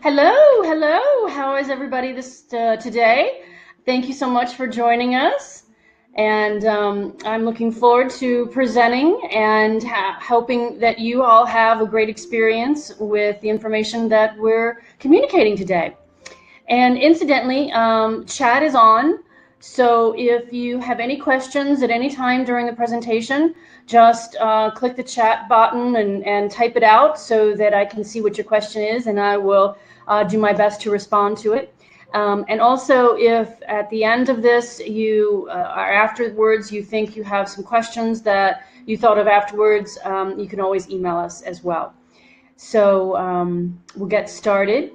Hello, hello. How is everybody today? Thank you so much for joining us. And I'm looking forward to presenting and hoping that you all have a great experience with the information that we're communicating today. And incidentally, chat is on. So if you have any questions at any time during the presentation, just click the chat button and type it out so that I can see what your question is, and I will do my best to respond to it. And also, if at the end of this you or afterwards you think you have some questions that you thought of afterwards, you can always email us as well. So we'll get started,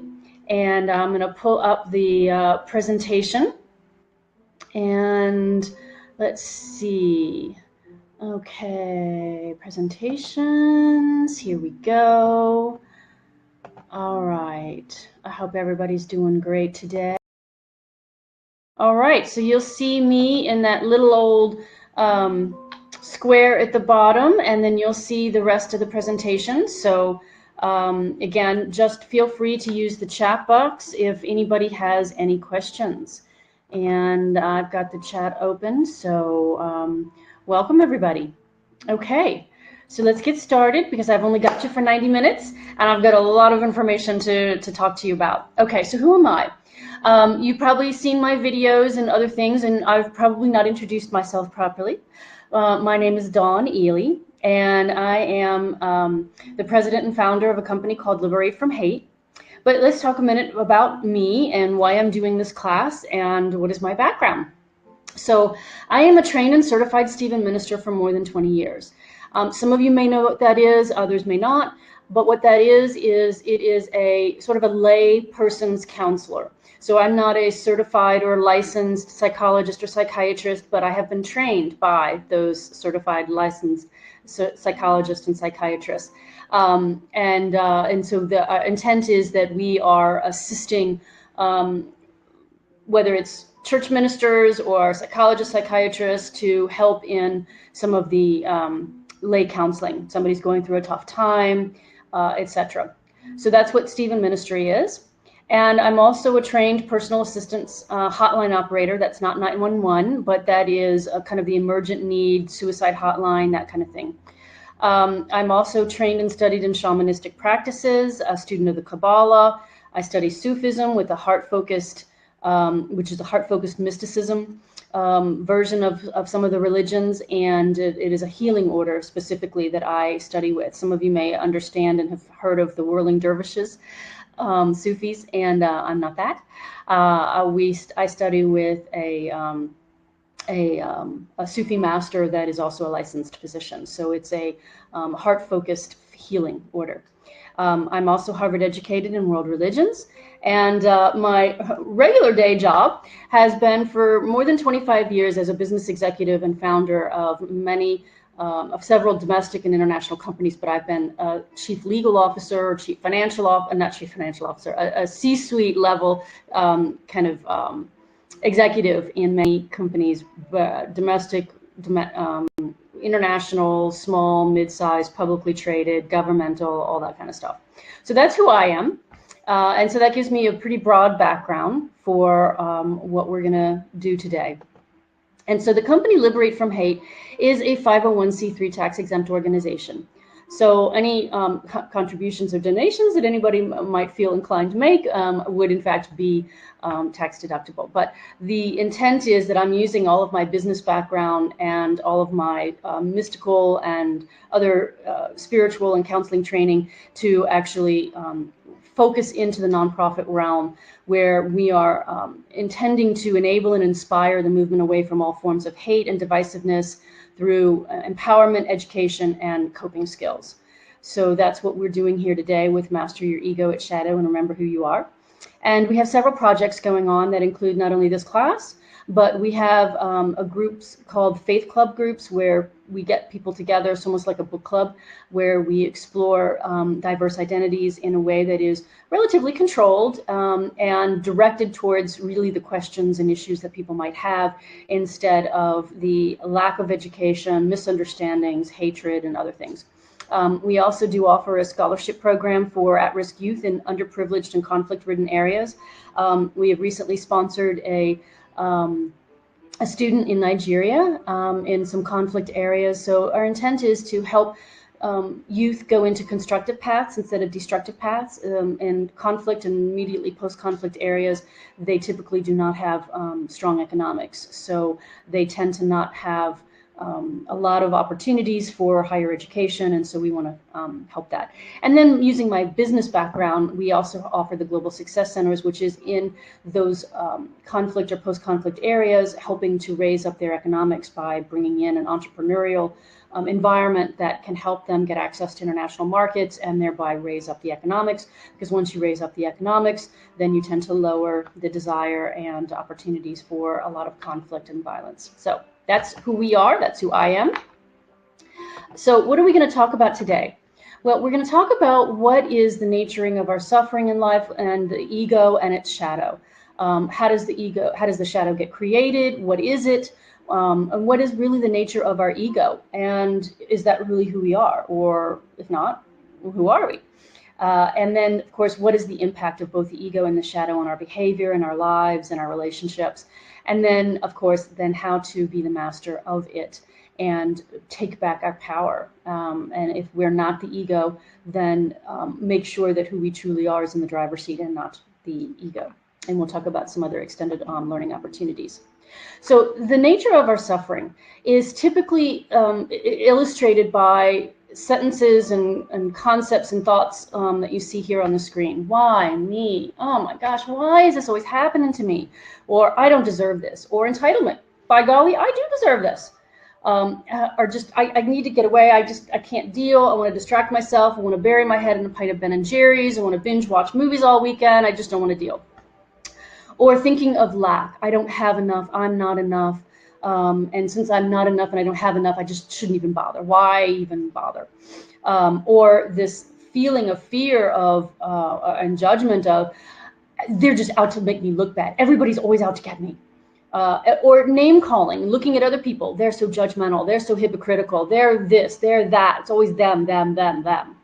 and I'm going to pull up the presentation. And let's see. Okay, presentations. Here we go. All right. I hope everybody's doing great today. All right, so you'll see me in that little old square at the bottom, and then you'll see the rest of the presentation. So again, just feel free to use the chat box if anybody has any questions. And I've got the chat open, so welcome everybody. Okay, so let's get started because I've only got you for 90 minutes and I've got a lot of information to talk to you about. Okay, so who am I? You've probably seen my videos and other things, and I've probably not introduced myself properly. My name is Dawn Ely, and I am the president and founder of a company called Liberate from Hate. But let's talk a minute about me and why I'm doing this class and what is my background. So I am a trained and certified Stephen minister for more than 20 years. Some of you may know what that is, others may not. But what that is it is a sort of a lay person's counselor. So I'm not a certified or licensed psychologist or psychiatrist, but I have been trained by those certified licensed psychologists and psychiatrists. And so the intent is that we are assisting, whether it's church ministers or psychologists, psychiatrists, to help in some of the lay counseling. Somebody's going through a tough time, etc. So that's what Stephen Ministry is. And I'm also a trained personal assistance hotline operator. That's not 911, but that is a kind of the emergent need, suicide hotline, that kind of thing. I'm also trained and studied in shamanistic practices, a student of the Kabbalah. I study Sufism with a heart-focused, which is a heart-focused mysticism version of some of the religions, and it is a healing order specifically that I study with. Some of you may understand and have heard of the whirling dervishes, Sufis, and I'm not that. I study with a Sufi master that is also a licensed physician. So it's a heart-focused healing order. I'm also Harvard educated in world religions, and my regular day job has been for more than 25 years as a business executive and founder of several domestic and international companies. But I've been a chief legal officer, chief financial officer, not chief financial officer, a C-suite level executive in many companies, domestic, international, small, mid-sized, publicly traded, governmental, all that kind of stuff. So that's who I am. And so that gives me a pretty broad background for what we're going to do today. And so the company Liberate from Hate is a 501c3 tax-exempt organization. So any contributions or donations that anybody might feel inclined to make would in fact be tax deductible. But the intent is that I'm using all of my business background and all of my mystical and other spiritual and counseling training to actually focus into the nonprofit realm, where we are intending to enable and inspire the movement away from all forms of hate and divisiveness through empowerment, education, and coping skills. So that's what we're doing here today with Master Your Ego at Shadow and Remember Who You Are. And we have several projects going on that include not only this class, but we have a groups called Faith Club groups where we get people together. It's almost like a book club where we explore diverse identities in a way that is relatively controlled and directed towards really the questions and issues that people might have, instead of the lack of education, misunderstandings, hatred, and other things. We also do offer a scholarship program for at-risk youth in underprivileged and conflict-ridden areas. We have recently sponsored a student in Nigeria in some conflict areas. So our intent is to help youth go into constructive paths instead of destructive paths. In conflict and immediately post-conflict areas, they typically do not have strong economics. So they tend to not have a lot of opportunities for higher education, and so we want to help that. And then using my business background, we also offer the Global Success Centers, which is in those conflict or post-conflict areas, helping to raise up their economics by bringing in an entrepreneurial environment that can help them get access to international markets and thereby raise up the economics. Because once you raise up the economics, then you tend to lower the desire and opportunities for a lot of conflict and violence. So that's who we are. That's who I am. So what are we going to talk about today? Well, we're going to talk about what is the naturing of our suffering in life and the ego and its shadow. How does the shadow get created? What is it? And what is really the nature of our ego? And is that really who we are? Or if not, who are we? And then, of course, what is the impact of both the ego and the shadow on our behavior and our lives and our relationships? And then, of course, then how to be the master of it and take back our power. And if we're not the ego, then make sure that who we truly are is in the driver's seat and not the ego. And we'll talk about some other extended learning opportunities. So the nature of our suffering is typically illustrated by sentences and concepts and thoughts that you see here on the screen. Why me? Oh my gosh, why is this always happening to me? Or I don't deserve this. Or entitlement. By golly, I do deserve this. Or just I need to get away. I can't deal. I want to distract myself. I want to bury my head in a pint of Ben and Jerry's. I want to binge watch movies all weekend. I just don't want to deal. Or thinking of lack. I don't have enough. I'm not enough. And since I'm not enough and I don't have enough, I just shouldn't even bother. Why even bother? Or this feeling of fear of and judgment of, they're just out to make me look bad. Everybody's always out to get me. Or name calling, looking at other people. They're so judgmental. They're so hypocritical. They're this, they're that. It's always them, them, them, them.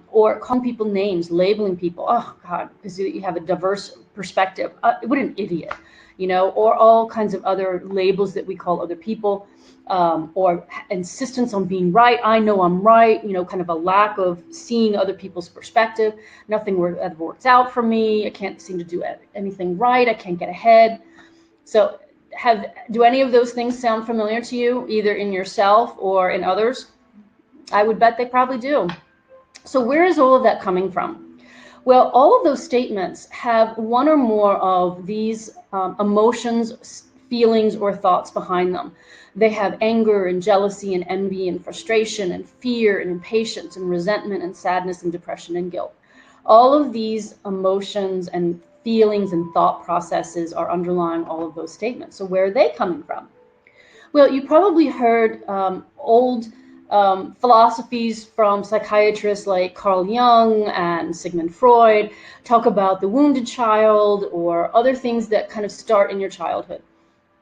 Or calling people names, labeling people. Oh God, because you have a diverse perspective. What an idiot, you know, or all kinds of other labels that we call other people, or insistence on being right. I know I'm right, you know, kind of a lack of seeing other people's perspective. Nothing ever works out for me. I can't seem to do anything right. I can't get ahead. So do any of those things sound familiar to you, either in yourself or in others? I would bet they probably do. So where is all of that coming from? Well, all of those statements have one or more of these emotions, feelings, or thoughts behind them. They have anger and jealousy and envy and frustration and fear and impatience and resentment and sadness and depression and guilt. All of these emotions and feelings and thought processes are underlying all of those statements. So where are they coming from? Well, you probably heard old philosophies from psychiatrists like Carl Jung and Sigmund Freud talk about the wounded child or other things that kind of start in your childhood.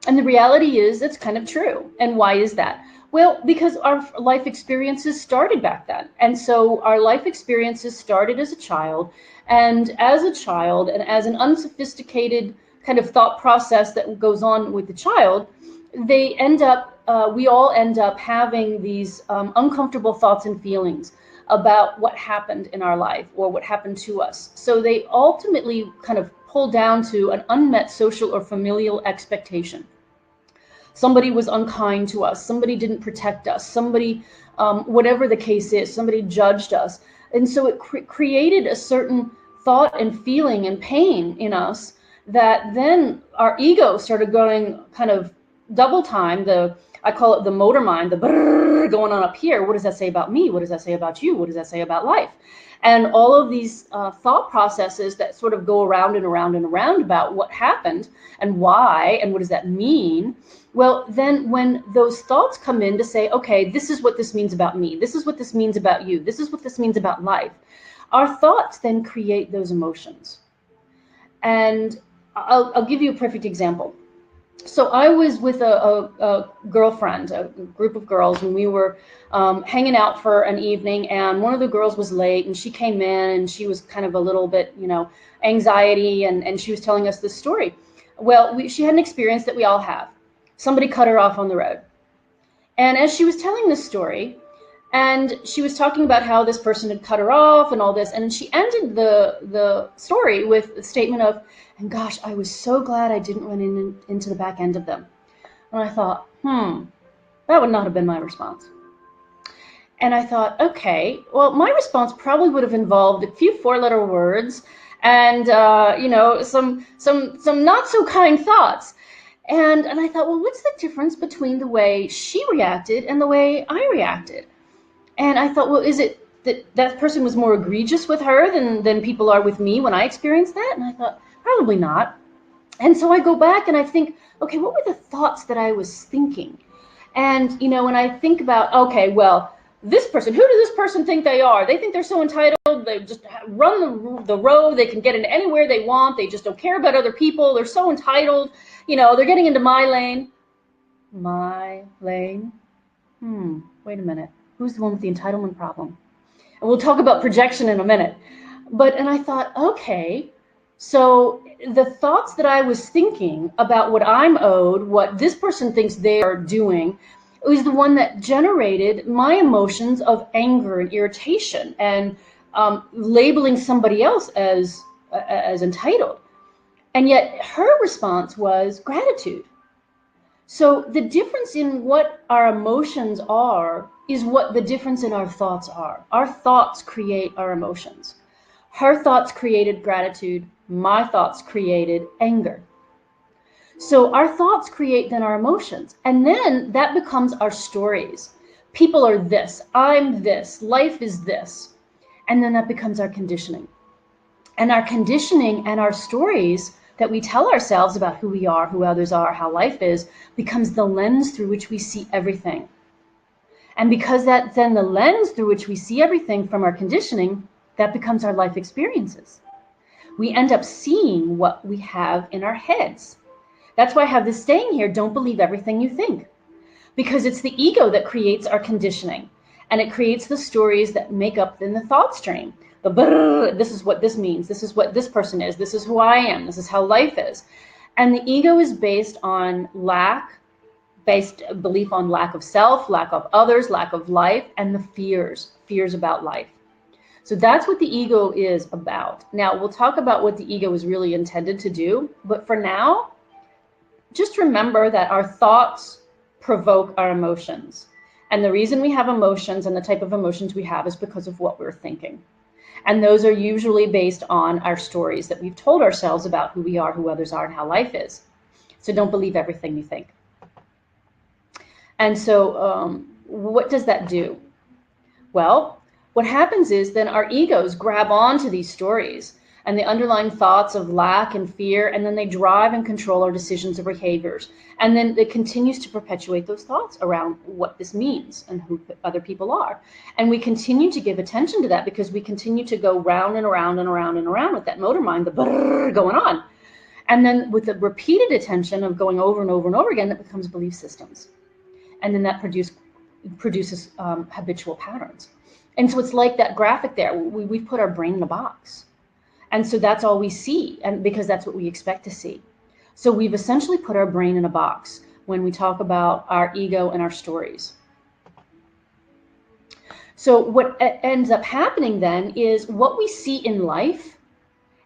And the reality is it's kind of true. And why is that? Well, because our life experiences started back then. And so our life experiences started as a child. And as a child, and as an unsophisticated kind of thought process that goes on with the child, we all end up having these uncomfortable thoughts and feelings about what happened in our life or what happened to us. So they ultimately kind of pull down to an unmet social or familial expectation. Somebody was unkind to us. Somebody didn't protect us. Somebody, whatever the case is, somebody judged us. And so it created a certain thought and feeling and pain in us that then our ego started going kind of double time. I call it the motor mind, the brrr going on up here. What does that say about me? What does that say about you? What does that say about life? And all of these thought processes that sort of go around and around and around about what happened and why and what does that mean. Well, then when those thoughts come in to say, okay, this is what this means about me. This is what this means about you. This is what this means about life. Our thoughts then create those emotions. And I'll give you a perfect example. So I was with a girlfriend, a group of girls, and we were hanging out for an evening, and one of the girls was late, and she came in, and she was kind of a little bit, anxiety, and she was telling us this story. Well, she had an experience that we all have. Somebody cut her off on the road. And as she was telling this story, and she was talking about how this person had cut her off and all this, and she ended the story with a statement of, and gosh, I was so glad I didn't run into the back end of them. And I thought, that would not have been my response. And I thought, okay, well, my response probably would have involved a few four-letter words and some not so kind thoughts. And I thought, well, what's the difference between the way she reacted and the way I reacted? And I thought, well, is it that person was more egregious with her than people are with me when I experienced that? And I thought, probably not. And so I go back and I think, okay, what were the thoughts that I was thinking? And, when I think about, okay, well, this person, who does this person think they are? They think they're so entitled. They just run the road. They can get into anywhere they want. They just don't care about other people. They're so entitled. They're getting into my lane. My lane? Wait a minute. Who's the one with the entitlement problem? And we'll talk about projection in a minute. And I thought, okay, so the thoughts that I was thinking about what I'm owed, what this person thinks they are doing, was the one that generated my emotions of anger and irritation and labeling somebody else as entitled. And yet her response was gratitude. So the difference in what our emotions are is what the difference in our thoughts are. Our thoughts create our emotions. Her thoughts created gratitude. My thoughts created anger. So our thoughts create then our emotions. And then that becomes our stories. People are this. I'm this. Life is this. And then that becomes our conditioning. And our conditioning and our stories that we tell ourselves about who we are, who others are, how life is, becomes the lens through which we see everything. And because that's then the lens through which we see everything from our conditioning, that becomes our life experiences. We end up seeing what we have in our heads. That's why I have this saying here, don't believe everything you think. Because it's the ego that creates our conditioning. And it creates the stories that make up then the thought stream. This is what this means. This is what this person is. This is who I am. This is how life is. And the ego is based on based belief on lack of self, lack of others, lack of life, and the fears about life. So that's what the ego is about. Now, we'll talk about what the ego is really intended to do. But for now, just remember that our thoughts provoke our emotions. And the reason we have emotions and the type of emotions we have is because of what we're thinking. And those are usually based on our stories that we've told ourselves about who we are, who others are, and how life is. So don't believe everything you think. And so what does that do? Well, what happens is then our egos grab onto these stories and the underlying thoughts of lack and fear, and then they drive and control our decisions or behaviors. And then it continues to perpetuate those thoughts around what this means and who other people are. And we continue to give attention to that because we continue to go round and around and around and around with that motor mind, the brrr going on. And then with the repeated attention of going over and over and over again, that becomes belief systems. And then that produces habitual patterns. And so it's like that graphic there. We've put our brain in a box. And so that's all we see, and because that's what we expect to see. So we've essentially put our brain in a box when we talk about our ego and our stories. So what ends up happening then is what we see in life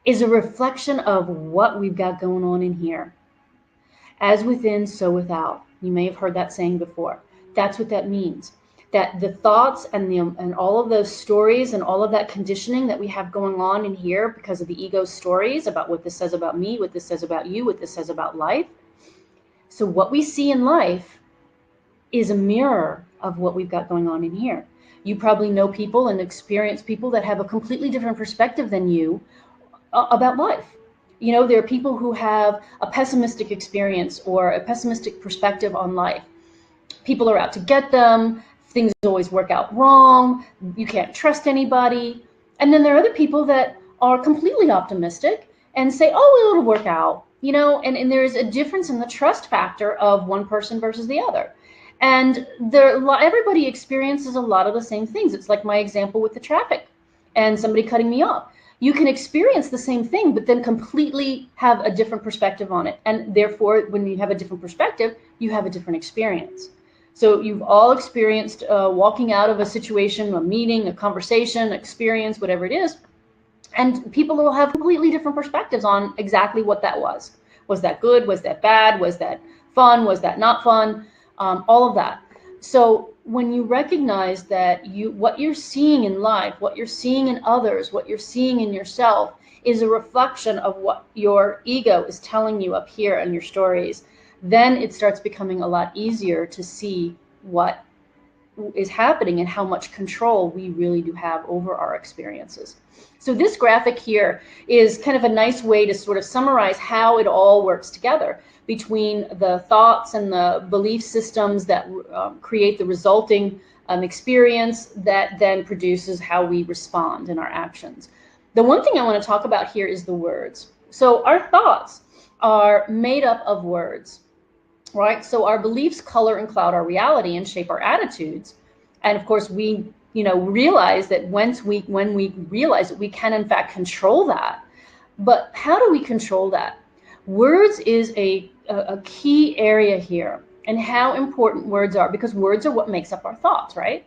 is a reflection of what we've got going on in here. As within, so without. You may have heard that saying before. That's what that means. That the thoughts and all of those stories and all of that conditioning that we have going on in here because of the ego stories about what this says about me, what this says about you, what this says about life. So what we see in life is a mirror of what we've got going on in here. You probably know people and experience people that have a completely different perspective than you about life. There are people who have a pessimistic experience or a pessimistic perspective on life. People are out to get them. Things always work out wrong. You can't trust anybody. And then there are other people that are completely optimistic and say, oh, well, it'll work out. you know, and there's a difference in the trust factor of one person versus the other. And everybody experiences a lot of the same things. It's like my example with the traffic and somebody cutting me off. You can experience the same thing, but then completely have a different perspective on it. And therefore, when you have a different perspective, you have a different experience. So you've all experienced walking out of a situation, a meeting, a conversation, experience, whatever it is. And people will have completely different perspectives on exactly what that was. Was that good? Was that bad? Was that fun? Was that not fun? All of that. So when you recognize that what you're seeing in life, what you're seeing in others, what you're seeing in yourself is a reflection of what your ego is telling you up here in your stories, then it starts becoming a lot easier to see what is happening and how much control we really do have over our experiences. So this graphic here is kind of a nice way to sort of summarize how it all works together between the thoughts and the belief systems that create the resulting experience that then produces how we respond in our actions. The one thing I want to talk about here is the words. So our thoughts are made up of words, right? So our beliefs color and cloud our reality and shape our attitudes. And of course, we realize that when we realize that we can in fact control that. But how do we control that? Words is a key area here, and how important words are, because words are what makes up our thoughts, right?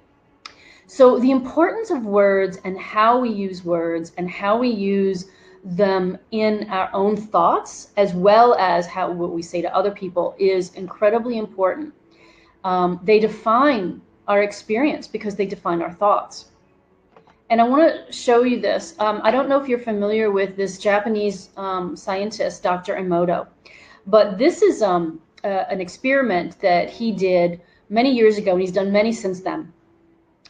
So the importance of words and how we use words and how we use them in our own thoughts, as well as what we say to other people, is incredibly important. They define our experience because they define our thoughts. And I want to show you this. I don't know if you're familiar with this Japanese scientist, Dr. Emoto, but this is an experiment that he did many years ago, and he's done many since then.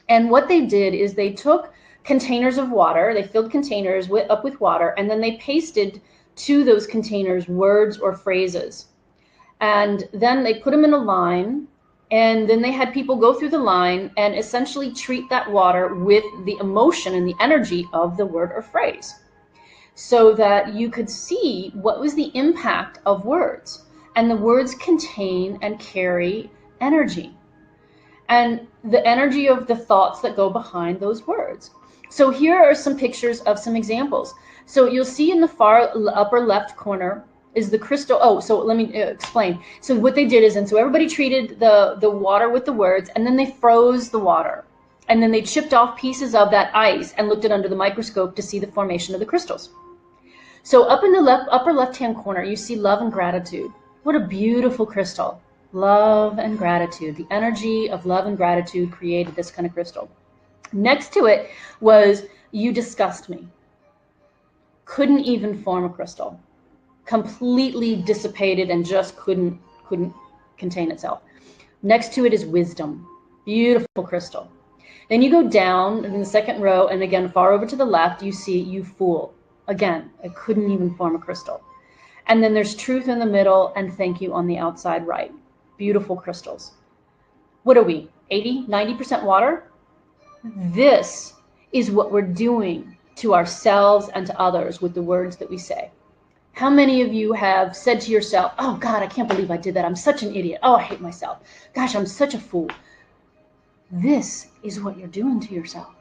And what they did is they took containers of water, they filled containers up with water, and then they pasted to those containers words or phrases. And then they put them in a line, and then they had people go through the line and essentially treat that water with the emotion and the energy of the word or phrase, so that you could see what was the impact of words. And the words contain and carry energy, and the energy of the thoughts that go behind those words. So here are some pictures of some examples. So you'll see in the far upper left corner is the crystal. Oh, so let me explain. So what they did is, and so everybody treated the water with the words, and then they froze the water. And then they chipped off pieces of that ice and looked it under the microscope to see the formation of the crystals. So up in the upper left-hand corner, you see love and gratitude. What a beautiful crystal. Love and gratitude. The energy of love and gratitude created this kind of crystal. Next to it was, you disgust me. Couldn't even form a crystal. Completely dissipated and just couldn't contain itself. Next to it is wisdom. Beautiful crystal. Then you go down in the second row, and again, far over to the left, you see you fool. Again, it couldn't even form a crystal. And then there's truth in the middle and thank you on the outside right. Beautiful crystals. What are we, 80, 90% water? This is what we're doing to ourselves and to others with the words that we say. How many of you have said to yourself, oh God, I can't believe I did that. I'm such an idiot. Oh, I hate myself. Gosh, I'm such a fool. This is what you're doing to yourself.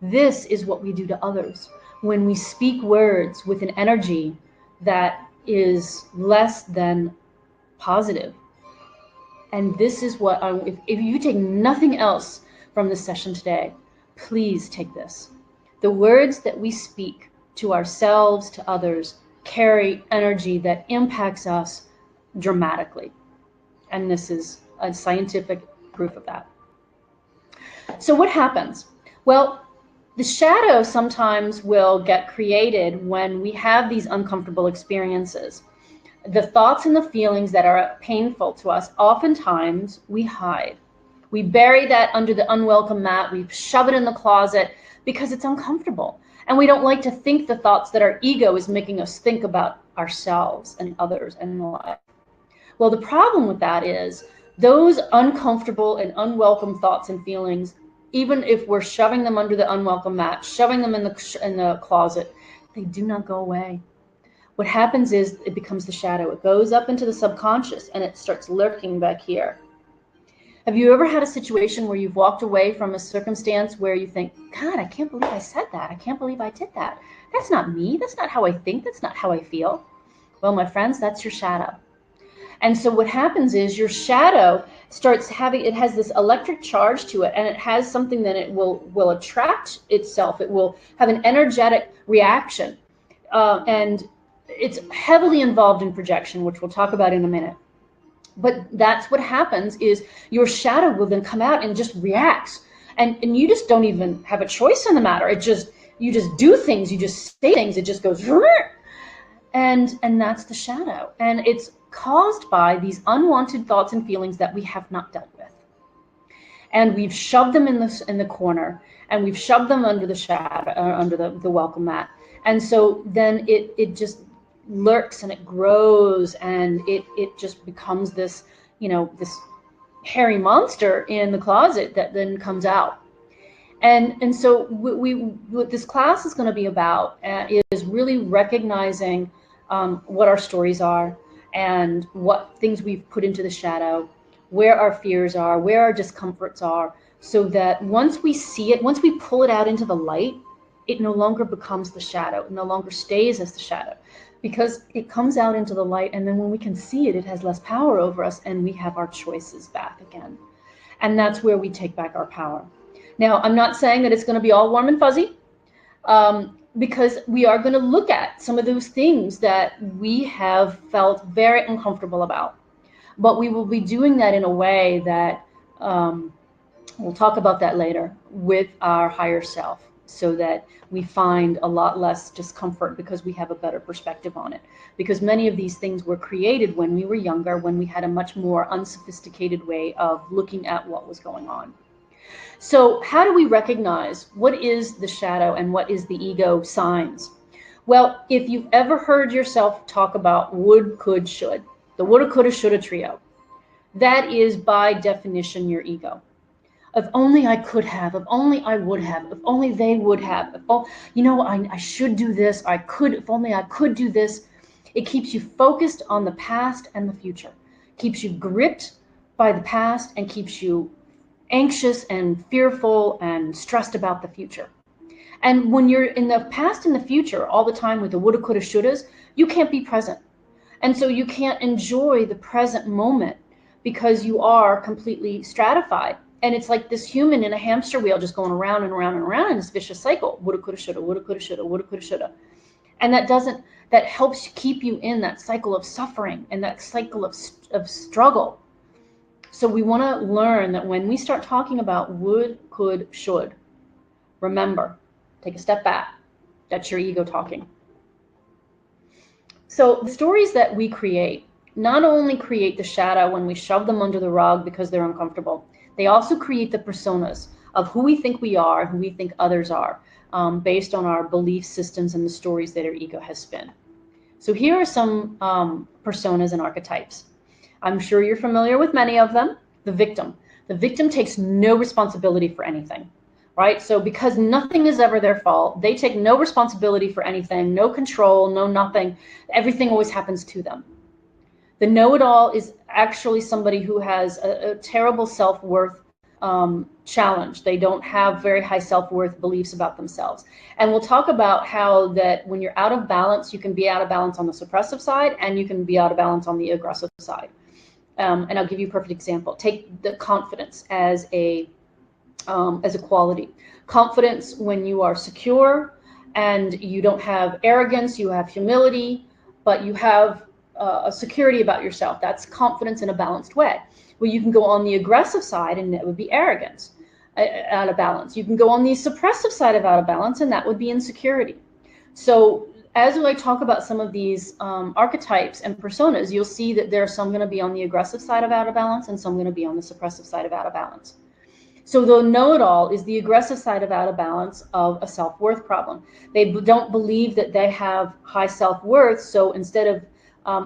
This is what we do to others when we speak words with an energy that is less than positive. And this is what if you take nothing else from this session today, please take this. The words that we speak to ourselves, to others, carry energy that impacts us dramatically. And this is a scientific proof of that. So what happens? Well, the shadow sometimes will get created when we have these uncomfortable experiences. The thoughts and the feelings that are painful to us, oftentimes we hide. We bury that under the unwelcome mat. We shove it in the closet because it's uncomfortable. And we don't like to think the thoughts that our ego is making us think about ourselves and others and life. Well, the problem with that is those uncomfortable and unwelcome thoughts and feelings, even if we're shoving them under the unwelcome mat, shoving them in the closet, they do not go away. What happens is it becomes the shadow. It goes up into the subconscious and it starts lurking back here. Have you ever had a situation where you've walked away from a circumstance where you think, God, I can't believe I said that. I can't believe I did that. That's not me. That's not how I think. That's not how I feel. Well, my friends, that's your shadow. And so what happens is your shadow starts having, it has this electric charge to it, and it has something that it will attract itself. It will have an energetic reaction. And it's heavily involved in projection, which we'll talk about in a minute. But that's what happens is your shadow will then come out and just reacts. And you just don't even have a choice in the matter. You just do things, you just say things, it just goes, and that's the shadow. And it's caused by these unwanted thoughts and feelings that we have not dealt with. And we've shoved them in the corner, and we've shoved them under the shadow, under the welcome mat. And so then it just lurks and it grows, and it just becomes this, this hairy monster in the closet that then comes out. And so what this class is going to be about is really recognizing what our stories are and what things we've put into the shadow, where our fears are, where our discomforts are, so that once we see it, once we pull it out into the light, it no longer becomes the shadow. It no longer stays as the shadow, because it comes out into the light, and then when we can see it, it has less power over us, and we have our choices back again. And that's where we take back our power. Now, I'm not saying that it's going to be all warm and fuzzy, because we are going to look at some of those things that we have felt very uncomfortable about. But we will be doing that in a way that, we'll talk about that later, with our higher self, so that we find a lot less discomfort because we have a better perspective on it. Because many of these things were created when we were younger, when we had a much more unsophisticated way of looking at what was going on. So how do we recognize what is the shadow and what is the ego signs? Well, if you've ever heard yourself talk about would, could, should, the woulda, coulda, shoulda trio, that is by definition your ego. If only I could have, if only I would have, if only they would have, I should do this, I could, if only I could do this. It keeps you focused on the past and the future, keeps you gripped by the past, and keeps you anxious and fearful and stressed about the future. And when you're in the past and the future all the time with the woulda, coulda, shouldas, you can't be present. And so you can't enjoy the present moment because you are completely stratified. And it's like this human in a hamster wheel just going around and around and around in this vicious cycle. Woulda, coulda, shoulda, woulda, coulda, shoulda, woulda, coulda, shoulda. And that helps keep you in that cycle of suffering and that cycle of struggle. So we want to learn that when we start talking about would, could, should, remember, take a step back. That's your ego talking. So the stories that we create not only create the shadow when we shove them under the rug because they're uncomfortable, they also create the personas of who we think we are, who we think others are, based on our belief systems and the stories that our ego has spun. So here are some personas and archetypes. I'm sure you're familiar with many of them. The victim. The victim takes no responsibility for anything, right? So because nothing is ever their fault, they take no responsibility for anything, no control, no nothing. Everything always happens to them. The know-it-all is actually somebody who has a terrible self-worth challenge. They don't have very high self-worth beliefs about themselves. And we'll talk about how that when you're out of balance, you can be out of balance on the suppressive side, and you can be out of balance on the aggressive side. And I'll give you a perfect example. Take the confidence as a quality. Confidence when you are secure and you don't have arrogance, you have humility, but you have a security about yourself. That's confidence in a balanced way. Well, you can go on the aggressive side, and that would be arrogance, out of balance. You can go on the suppressive side of out of balance, and that would be insecurity. So as I talk about some of these archetypes and personas, you'll see that there are some going to be on the aggressive side of out of balance and some going to be on the suppressive side of out of balance. So the know-it-all is the aggressive side of out of balance of a self-worth problem. They don't believe that they have high self-worth, so instead of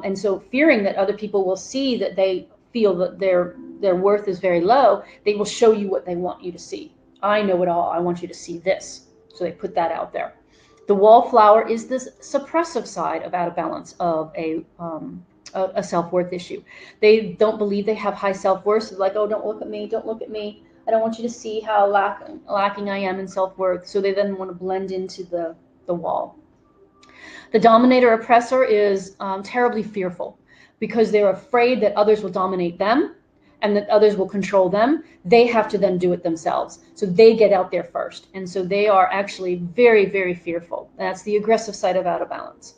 and so fearing that other people will see that they feel that their worth is very low, they will show you what they want you to see. I know it all. I want you to see this. So they put that out there. The wallflower is this suppressive side of out of balance of a self-worth issue. They don't believe they have high self-worth. So like, oh, don't look at me, don't look at me. I don't want you to see how lacking I am in self-worth. So they then want to blend into the wall. The dominator oppressor is terribly fearful because they're afraid that others will dominate them and that others will control them. They have to then do it themselves. So they get out there first. And so they are actually very, very fearful. That's the aggressive side of out of balance.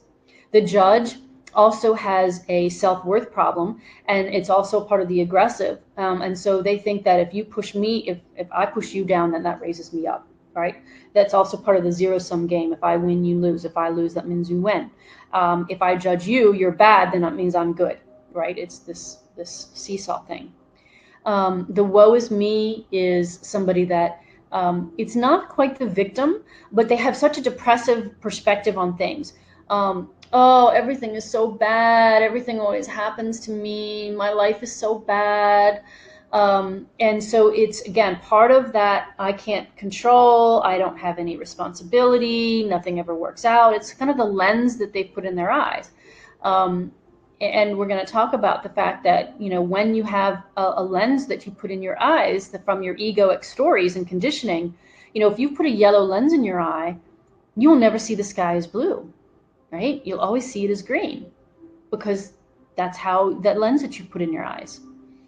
The judge also has a self-worth problem, and it's also part of the aggressive. And so they think that if you push me, if I push you down, then that raises me up, right? That's also part of the zero-sum game. If I win, you lose. If I lose, that means you win. If I judge you, you're bad, then that means I'm good, right? It's this seesaw thing. The woe is me is somebody that it's not quite the victim, but they have such a depressive perspective on things. Oh, everything is so bad. Everything always happens to me. My life is so bad. And so it's, again, part of that I can't control. I don't have any responsibility. Nothing ever works out. It's kind of the lens that they put in their eyes. And we're going to talk about the fact that, you know, when you have a lens that you put in your eyes from your egoic stories and conditioning, you know, if you put a yellow lens in your eye, you will never see the sky as blue, right? You'll always see it as green because that's how that lens that you put in your eyes.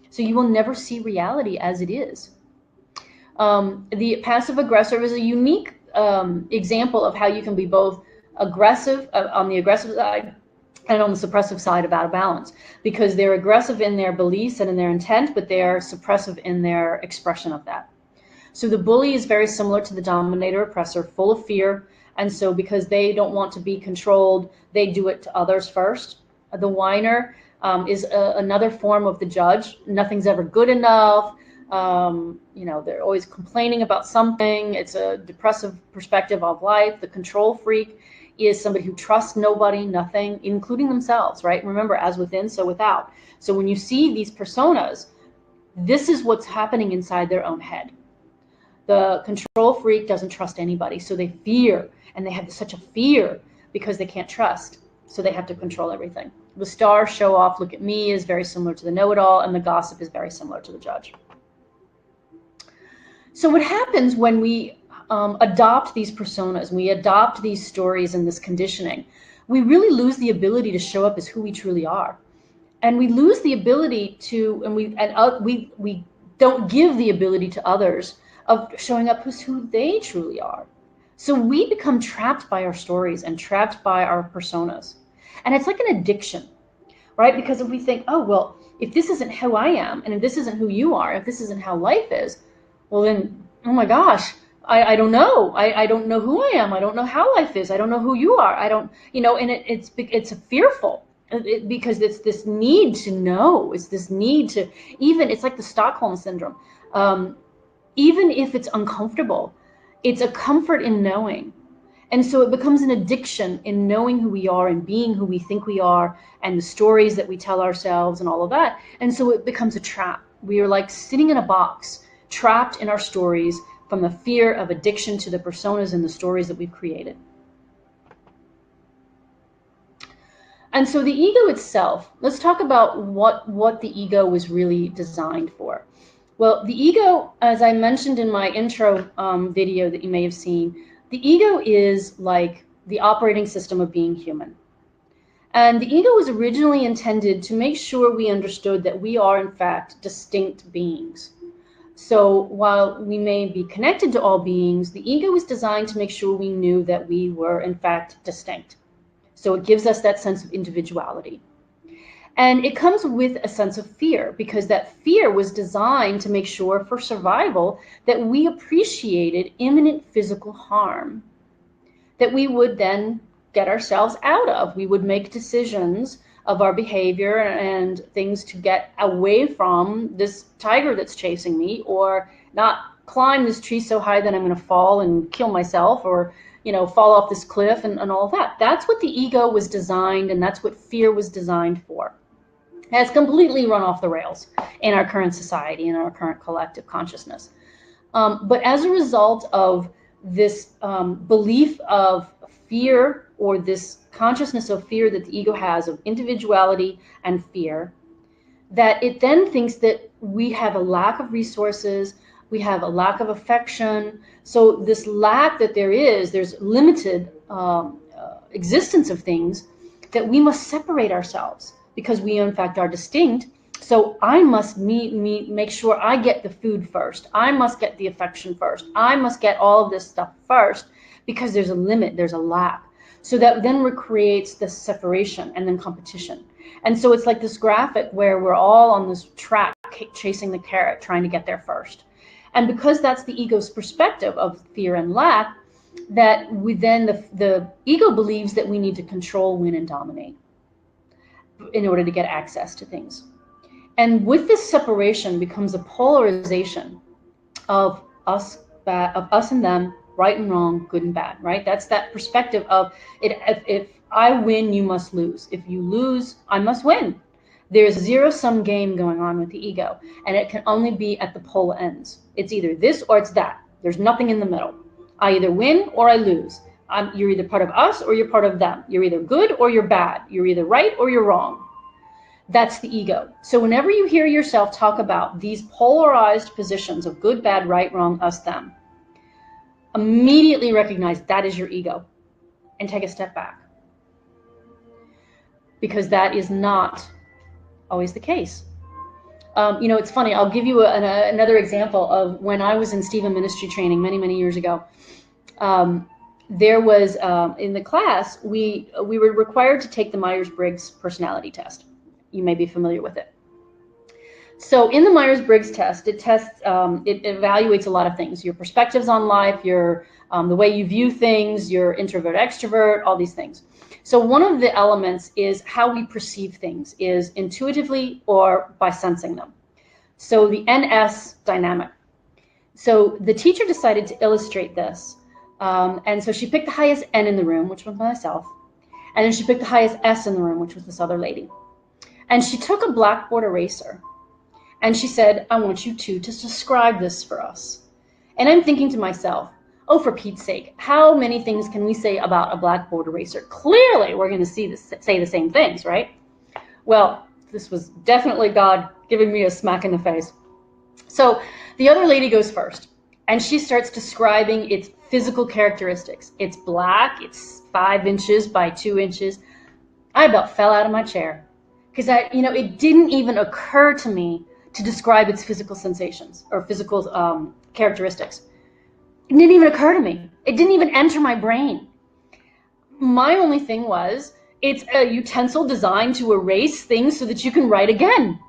So you will never see reality as it is. The passive aggressor is a unique example of how you can be both aggressive on the aggressive side and on the suppressive side of out of balance, because they're aggressive in their beliefs and in their intent, but they are suppressive in their expression of that. So the bully is very similar to the dominator oppressor, full of fear. And so because they don't want to be controlled, they do it to others first. The whiner is another form of the judge. Nothing's ever good enough. You know, they're always complaining about something. It's a depressive perspective of life. The control freak is somebody who trusts nobody, nothing, including themselves, right? Remember, as within, so without. So when you see these personas, this is what's happening inside their own head. The control freak doesn't trust anybody, so they fear, and they have such a fear because they can't trust, so they have to control everything. The star, show off, look at me is very similar to the know-it-all, and the gossip is very similar to the judge. So what happens when we adopt these personas, we adopt these stories and this conditioning, we really lose the ability to show up as who we truly are. And we lose the ability to, and we don't give the ability to others of showing up as who they truly are. So we become trapped by our stories and trapped by our personas. And it's like an addiction, right? Because if we think, oh, well, if this isn't who I am, and if this isn't who you are, if this isn't how life is, well then, oh my gosh, I don't know. I don't know who I am. I don't know how life is. I don't know who you are. I don't, you know, and it's fearful because it's this need to know. It's this need to, even, it's like the Stockholm syndrome. Even if it's uncomfortable, it's a comfort in knowing. And so it becomes an addiction in knowing who we are and being who we think we are and the stories that we tell ourselves and all of that. And so it becomes a trap. We are like sitting in a box, trapped in our stories from the fear of addiction to the personas and the stories that we've created. And so the ego itself, let's talk about what the ego was really designed for. Well, the ego, as I mentioned in my intro video that you may have seen, the ego is like the operating system of being human. And the ego was originally intended to make sure we understood that we are, in fact, distinct beings. So while we may be connected to all beings, the ego was designed to make sure we knew that we were, in fact, distinct. So it gives us that sense of individuality. And it comes with a sense of fear, because that fear was designed to make sure for survival that we appreciated imminent physical harm that we would then get ourselves out of. We would make decisions of our behavior and things to get away from this tiger that's chasing me, or not climb this tree so high that I'm going to fall and kill myself, or, you know, fall off this cliff and all of that. That's what the ego was designed, and that's what fear was designed for. It has completely run off the rails in our current society, in our current collective consciousness. But as a result of this belief of fear, or this consciousness of fear that the ego has of individuality and fear, that it then thinks that we have a lack of resources, we have a lack of affection. So this lack that there's limited existence of things, that we must separate ourselves because we in fact are distinct. So I must make sure I get the food first. I must get the affection first. I must get all of this stuff first because there's a limit, there's a lack. So that then recreates this separation and then competition. And so it's like this graphic where we're all on this track chasing the carrot, trying to get there first. And because that's the ego's perspective of fear and lack, that we then, the ego believes that we need to control, win, and dominate in order to get access to things. And with this separation becomes a polarization of us and them, right and wrong, good and bad, right? That's that perspective of it. If I win, you must lose. If you lose, I must win. There's a zero-sum game going on with the ego, and it can only be at the pole ends. It's either this or it's that. There's nothing in the middle. I either win or I lose. You're either part of us or you're part of them. You're either good or you're bad. You're either right or you're wrong. That's the ego. So whenever you hear yourself talk about these polarized positions of good, bad, right, wrong, us, them, immediately recognize that is your ego and take a step back. Because that is not always the case. It's funny. I'll give you another example of when I was in Stephen Ministry training many, many years ago. There was, in the class, we were required to take the Myers-Briggs personality test. You may be familiar with it. So in the Myers-Briggs test, it evaluates a lot of things: your perspectives on life, your the way you view things, your introvert, extrovert, all these things. So one of the elements is how we perceive things, is intuitively or by sensing them. So the NS dynamic. So the teacher decided to illustrate this. And so she picked the highest N in the room, which was myself. And then she picked the highest S in the room, which was this other lady. And she took a blackboard eraser and she said, I want you two to describe this for us. And I'm thinking to myself, oh, for Pete's sake, how many things can we say about a blackboard eraser? Clearly, we're going to say the same things, right? Well, this was definitely God giving me a smack in the face. So the other lady goes first, and she starts describing its physical characteristics. It's black, it's 5 inches by 2 inches. I about fell out of my chair because it didn't even occur to me to describe its physical sensations or physical characteristics. It didn't even occur to me. It didn't even enter my brain. My only thing was, it's a utensil designed to erase things so that you can write again.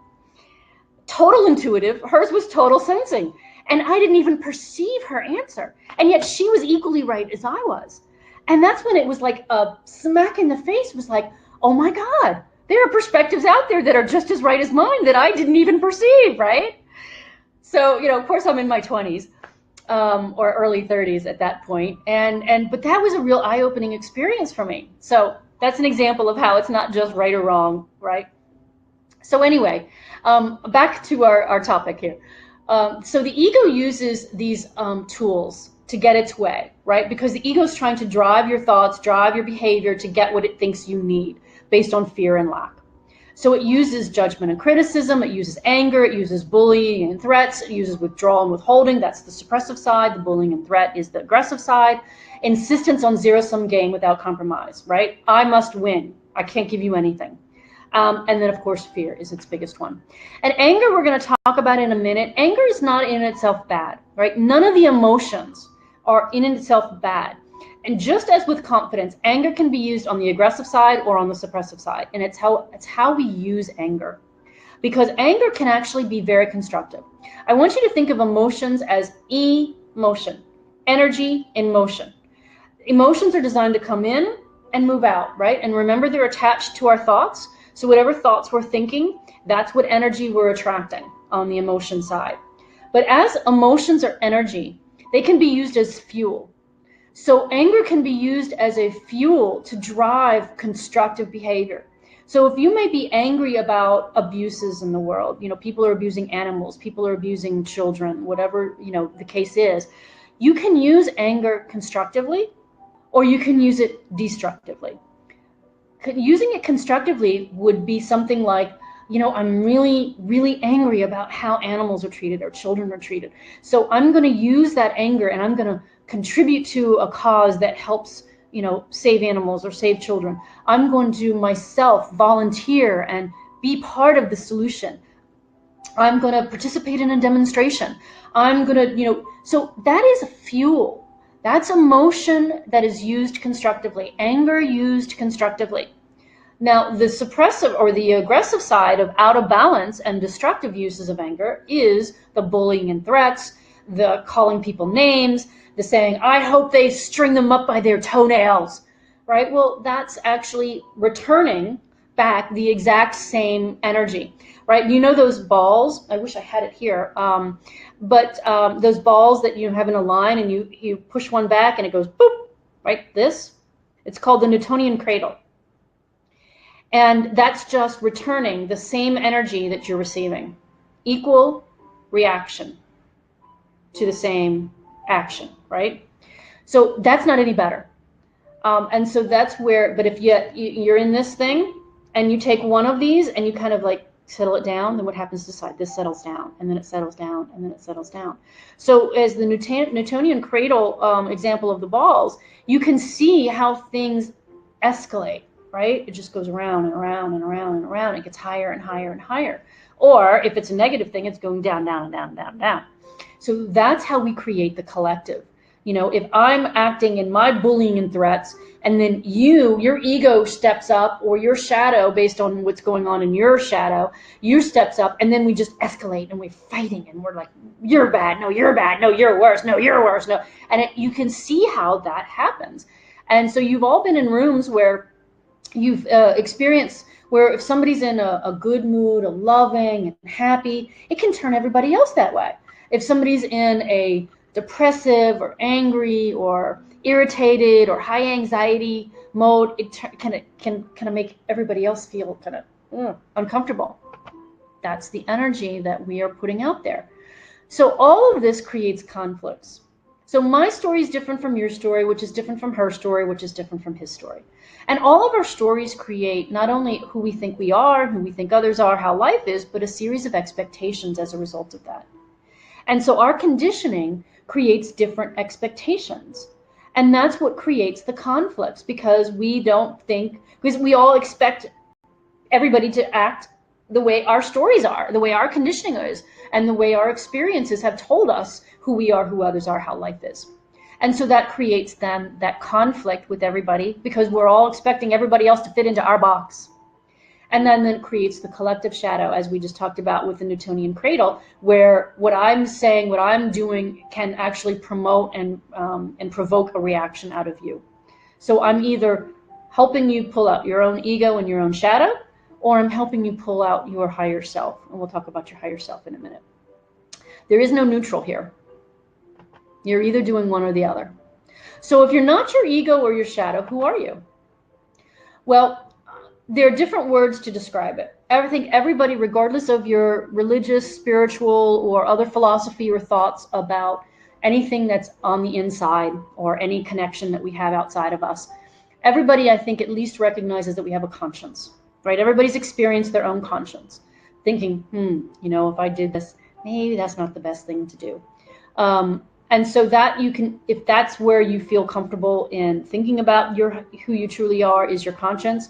Total intuitive. Hers was total sensing. And I didn't even perceive her answer. And yet she was equally right as I was. And that's when it was like a smack in the face. It was like, oh my God, there are perspectives out there that are just as right as mine that I didn't even perceive, right? So, of course I'm in my 20s. Or early 30s at that point. But that was a real eye-opening experience for me. So that's an example of how it's not just right or wrong, right? So anyway, back to our topic here. So the ego uses these tools to get its way, right? Because the ego is trying to drive your thoughts, drive your behavior to get what it thinks you need based on fear and lack. So it uses judgment and criticism, it uses anger, it uses bullying and threats, it uses withdrawal and withholding. That's the suppressive side. The bullying and threat is the aggressive side. Insistence on zero-sum game without compromise, right? I must win. I can't give you anything. And then, of course, fear is its biggest one. And anger, we're going to talk about in a minute. Anger is not in itself bad, right? None of the emotions are in itself bad. And just as with confidence, anger can be used on the aggressive side or on the suppressive side. And it's how we use anger. Because anger can actually be very constructive. I want you to think of emotions as emotion, energy in motion. Emotions are designed to come in and move out, right? And remember, they're attached to our thoughts. So whatever thoughts we're thinking, that's what energy we're attracting on the emotion side. But as emotions are energy, they can be used as fuel. So anger can be used as a fuel to drive constructive behavior. So if you may be angry about abuses in the world, people are abusing animals, people are abusing children, whatever, the case is, you can use anger constructively, or you can use it destructively. Using it constructively would be something like, I'm really, really angry about how animals are treated or children are treated. So I'm going to use that anger and I'm going to contribute to a cause that helps, save animals or save children. I'm going to myself volunteer and be part of the solution. I'm going to participate in a demonstration. I'm going to, so that is a fuel. That's emotion that is used constructively, anger used constructively. Now, the suppressive or the aggressive side of out of balance and destructive uses of anger is the bullying and threats, the calling people names, the saying, I hope they string them up by their toenails, right? Well, that's actually returning back the exact same energy, right? Those balls, I wish I had it here, but those balls that you have in a line and you push one back and it goes boop, right? It's called the Newtonian cradle. And that's just returning the same energy that you're receiving. Equal reaction to the same action, right? So that's not any better. And so that's where, but if you're in this thing and you take one of these and you kind of like settle it down, then what happens to the side? This settles down, and then it settles down, and then it settles down. So as the Newtonian cradle example of the balls, you can see how things escalate, right? It just goes around and around and around and around. It gets higher and higher and higher. Or if it's a negative thing, it's going down, down, and down, and down, and down. So that's how we create the collective. If I'm acting in my bullying and threats, and then your ego steps up, or your shadow, based on what's going on in your shadow, steps up, and then we just escalate and we're fighting and we're like, you're bad, no, you're bad, no, you're worse, no, you're worse, no. And you can see how that happens. And so you've all been in rooms where you've experienced where if somebody's in a good mood, a loving and happy, it can turn everybody else that way. If somebody's in a depressive or angry or irritated or high anxiety mode, it can make everybody else feel kind of uncomfortable. That's the energy that we are putting out there. So all of this creates conflicts. So my story is different from your story, which is different from her story, which is different from his story. And all of our stories create not only who we think we are, who we think others are, how life is, but a series of expectations as a result of that. And so our conditioning creates different expectations. And that's what creates the conflicts, because we all expect everybody to act the way our stories are, the way our conditioning is, and the way our experiences have told us who we are, who others are, how life is. And so that creates then that conflict with everybody, because we're all expecting everybody else to fit into our box. And then it creates the collective shadow, as we just talked about with the Newtonian cradle, where what I'm saying, what I'm doing can actually promote and provoke a reaction out of you. So I'm either helping you pull out your own ego and your own shadow, or I'm helping you pull out your higher self. And we'll talk about your higher self in a minute. There is no neutral here. You're either doing one or the other. So if you're not your ego or your shadow, who are you? Well, there are different words to describe it. I think everybody, regardless of your religious, spiritual, or other philosophy or thoughts about anything that's on the inside or any connection that we have outside of us, everybody, I think, at least recognizes that we have a conscience, right? Everybody's experienced their own conscience, thinking, if I did this, maybe that's not the best thing to do. And so that you can, if that's where you feel comfortable in thinking about who you truly are is your conscience.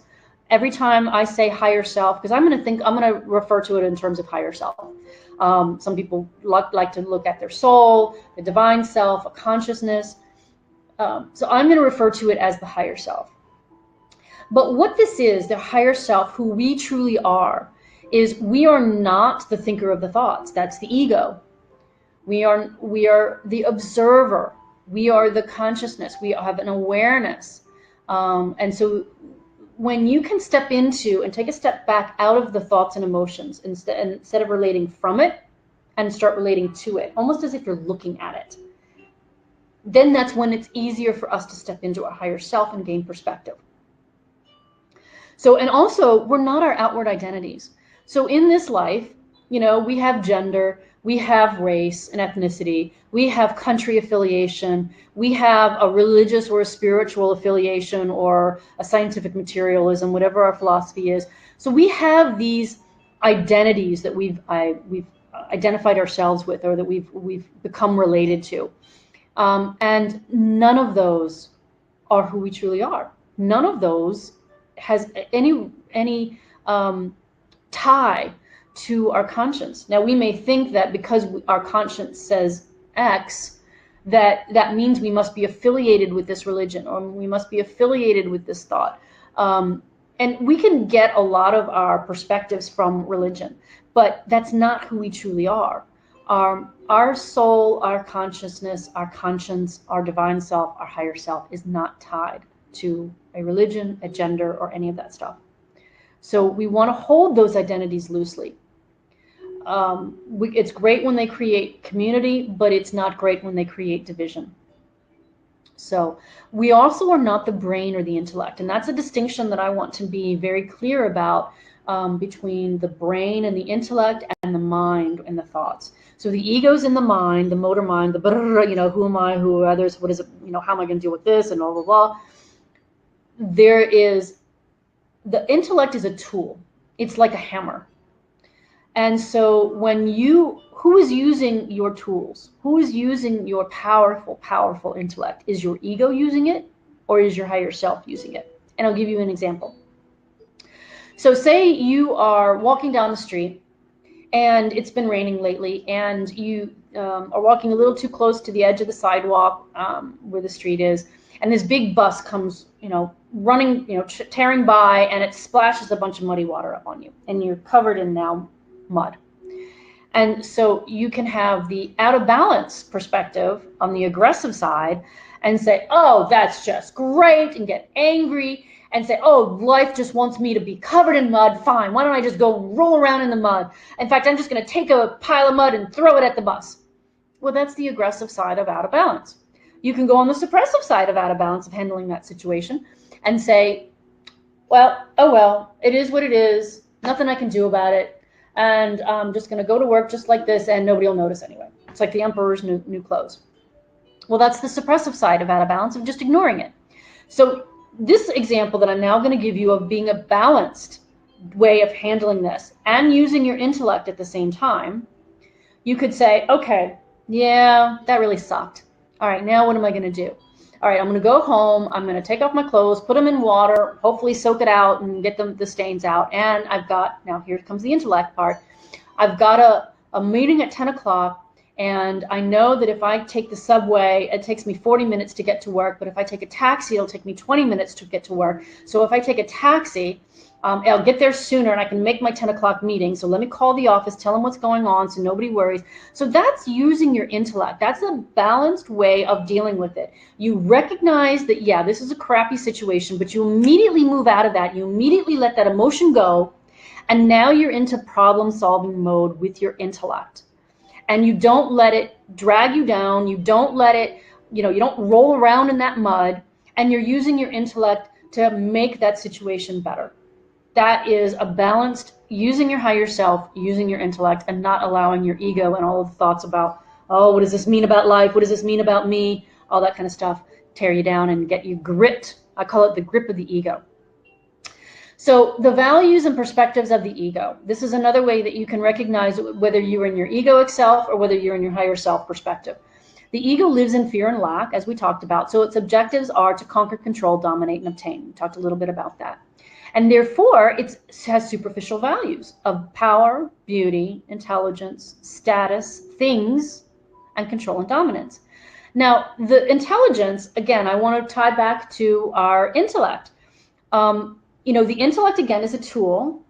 Every time I say higher self, because I'm going to refer to it in terms of higher self. Some people like to look at their soul, the divine self, a consciousness. So I'm going to refer to it as the higher self. But what this is, the higher self, who we truly are, is we are not the thinker of the thoughts. That's the ego. We are the observer. We are the consciousness. We have an awareness. And so when you can step into and take a step back out of the thoughts and emotions instead of relating from it and start relating to it, almost as if you're looking at it, then that's when it's easier for us to step into our higher self and gain perspective. So, and also, we're not our outward identities. So in this life, we have gender, we have race and ethnicity, we have country affiliation, we have a religious or a spiritual affiliation or a scientific materialism, whatever our philosophy is. So we have these identities that we've identified ourselves with, or that we've become related to. And none of those are who we truly are. None of those has any tie to our conscience. Now, we may think that because our conscience says X, that means we must be affiliated with this religion, or we must be affiliated with this thought. And we can get a lot of our perspectives from religion, but that's not who we truly are. Our soul, our consciousness, our conscience, our divine self, our higher self is not tied to a religion, a gender, or any of that stuff. So we want to hold those identities loosely. It's great when they create community, but it's not great when they create division. So we also are not the brain or the intellect, and that's a distinction that I want to be very clear about, between the brain and the intellect and the mind and the thoughts. So the ego's in the mind, the motor mind, the who am I, who are others, what is it, how am I going to deal with this, and blah, blah, blah. The intellect is a tool. It's like a hammer. And so who is using your tools? Who is using your powerful, powerful intellect? Is your ego using it, or is your higher self using it? And I'll give you an example. So say you are walking down the street, and it's been raining lately, and you are walking a little too close to the edge of the sidewalk where the street is, and this big bus comes, running, tearing by, and it splashes a bunch of muddy water up on you, and you're covered in now mud. And so you can have the out of balance perspective on the aggressive side and say, oh, that's just great, and get angry and say, oh, life just wants me to be covered in mud. Fine, why don't I just go roll around in the mud? In fact, I'm just going to take a pile of mud and throw it at the bus. Well, that's the aggressive side of out of balance. You can go on the suppressive side of out of balance, of handling that situation, and say, well, oh well, it is what it is, nothing I can do about it, and I'm just going to go to work just like this, and nobody will notice anyway. It's like the emperor's new clothes. Well, that's the suppressive side of out of balance, of just ignoring it. So this example that I'm now going to give you of being a balanced way of handling this and using your intellect at the same time, you could say, okay, yeah, that really sucked. All right, now what am I going to do? All right, I'm going to go home. I'm going to take off my clothes, put them in water, hopefully soak it out and get the stains out. And now here comes the intellect part. I've got a meeting at 10 o'clock, and I know that if I take the subway, it takes me 40 minutes to get to work. But if I take a taxi, it'll take me 20 minutes to get to work. So if I take a taxi, I'll get there sooner, and I can make my 10 o'clock meeting. So let me call the office, tell them what's going on so nobody worries. So that's using your intellect. That's a balanced way of dealing with it. You recognize that, yeah, this is a crappy situation, but you immediately move out of that. You immediately let that emotion go. And now you're into problem-solving mode with your intellect. And you don't let it drag you down. You don't let it, you don't roll around in that mud. And you're using your intellect to make that situation better. That is a balanced, using your higher self, using your intellect, and not allowing your ego and all of the thoughts about, oh, what does this mean about life? What does this mean about me? All that kind of stuff tear you down and get you gripped. I call it the grip of the ego. So the values and perspectives of the ego. This is another way that you can recognize whether you're in your egoic self or whether you're in your higher self perspective. The ego lives in fear and lack, as we talked about. So its objectives are to conquer, control, dominate, and obtain. We talked a little bit about that. And therefore, it has superficial values of power, beauty, intelligence, status, things, and control and dominance. Now, the intelligence, again, I want to tie back to our intellect. The intellect, again, is a tool.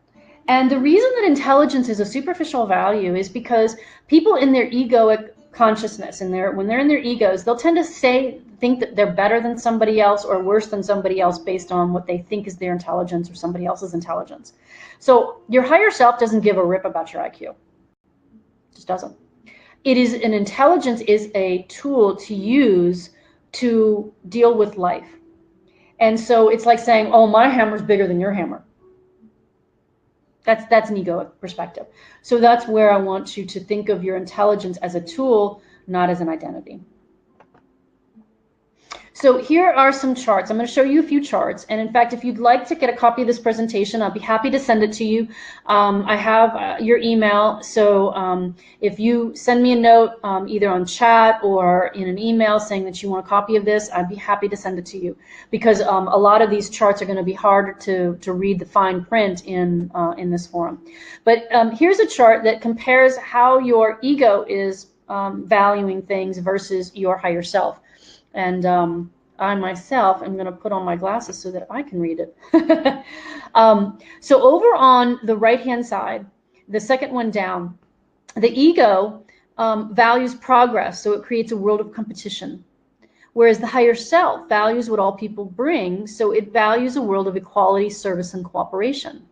And the reason that intelligence is a superficial value is because people in their egoic consciousness, when they're in their egos, they'll tend to think that they're better than somebody else or worse than somebody else based on what they think is their intelligence or somebody else's intelligence. So your higher self doesn't give a rip about your IQ. It just doesn't. Intelligence is a tool to use to deal with life. And so it's like saying, oh, my hammer's bigger than your hammer. That's an egoic perspective. So that's where I want you to think of your intelligence as a tool, not as an identity. So here are some charts. I'm going to show you a few charts. And in fact, if you'd like to get a copy of this presentation, I'll be happy to send it to you. I have your email. So if you send me a note either on chat or in an email saying that you want a copy of this, I'd be happy to send it to you, because a lot of these charts are going to be hard to read the fine print in this forum. But here's a chart that compares how your ego is valuing things versus your higher self. And I myself am going to put on my glasses so that I can read it. So over on the right-hand side, the second one down, the ego values progress, so it creates a world of competition. Whereas the higher self values what all people bring, so it values a world of equality, service, and cooperation.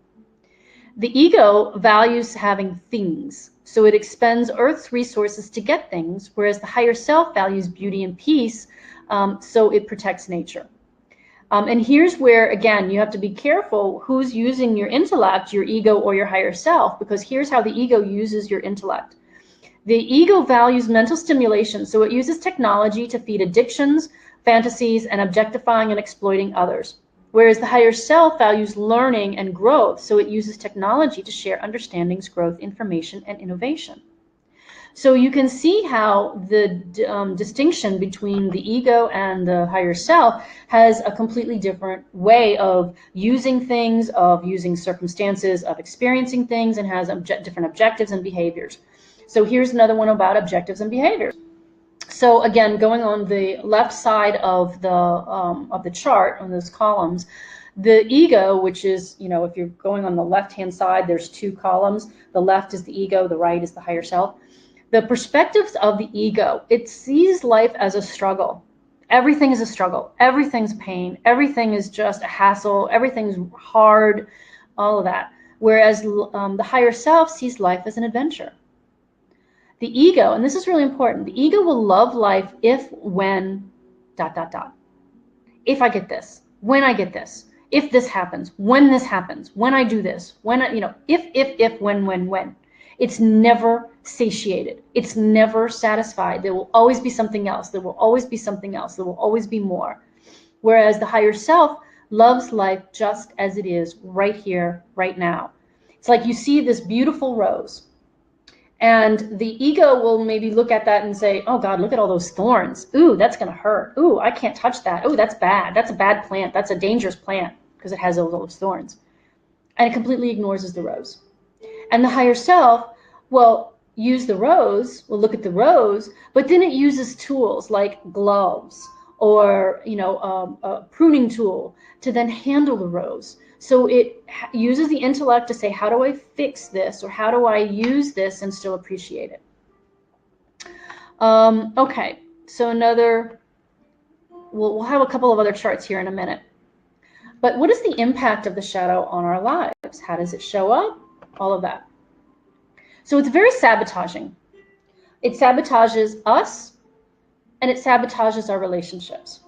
The ego values having things, so it expends Earth's resources to get things, whereas the higher self values beauty and peace, so it protects nature. And here's where, again, you have to be careful who's using your intellect, your ego or your higher self, because here's how the ego uses your intellect. The ego values mental stimulation, so it uses technology to feed addictions, fantasies, and objectifying and exploiting others. Whereas the higher self values learning and growth, so it uses technology to share understandings, growth, information, and innovation. So you can see how the distinction between the ego and the higher self has a completely different way of using things, of using circumstances, of experiencing things, and has different objectives and behaviors. So here's another one about objectives and behaviors. So again, going on the left side of the chart on those columns, the ego, which is, if you're going on the left-hand side, there's two columns. The left is the ego, the right is the higher self. The perspectives of the ego, it sees life as a struggle. Everything is a struggle. Everything's pain. Everything is just a hassle. Everything's hard, all of that. Whereas the higher self sees life as an adventure. The ego, and this is really important, the ego will love life if, when, ... If I get this, when I get this, if this happens, when this happens, when I do this, when I, if, when. It's never satiated. It's never satisfied. There will always be something else. There will always be something else. There will always be more. Whereas the higher self loves life just as it is, right here, right now. It's like you see this beautiful rose, and the ego will maybe look at that and say, oh God, look at all those thorns. Ooh, that's going to hurt. Ooh, I can't touch that. Ooh, that's bad. That's a bad plant. That's a dangerous plant because it has all those thorns. And it completely ignores the rose. And the higher self will use the rose, will look at the rose, but then it uses tools like gloves or a pruning tool to then handle the rose. So it uses the intellect to say, how do I fix this, or how do I use this and still appreciate it? Okay, so we'll have a couple of other charts here in a minute. But what is the impact of the shadow on our lives? How does it show up? All of that. So it's very sabotaging. It sabotages us, and it sabotages our relationships.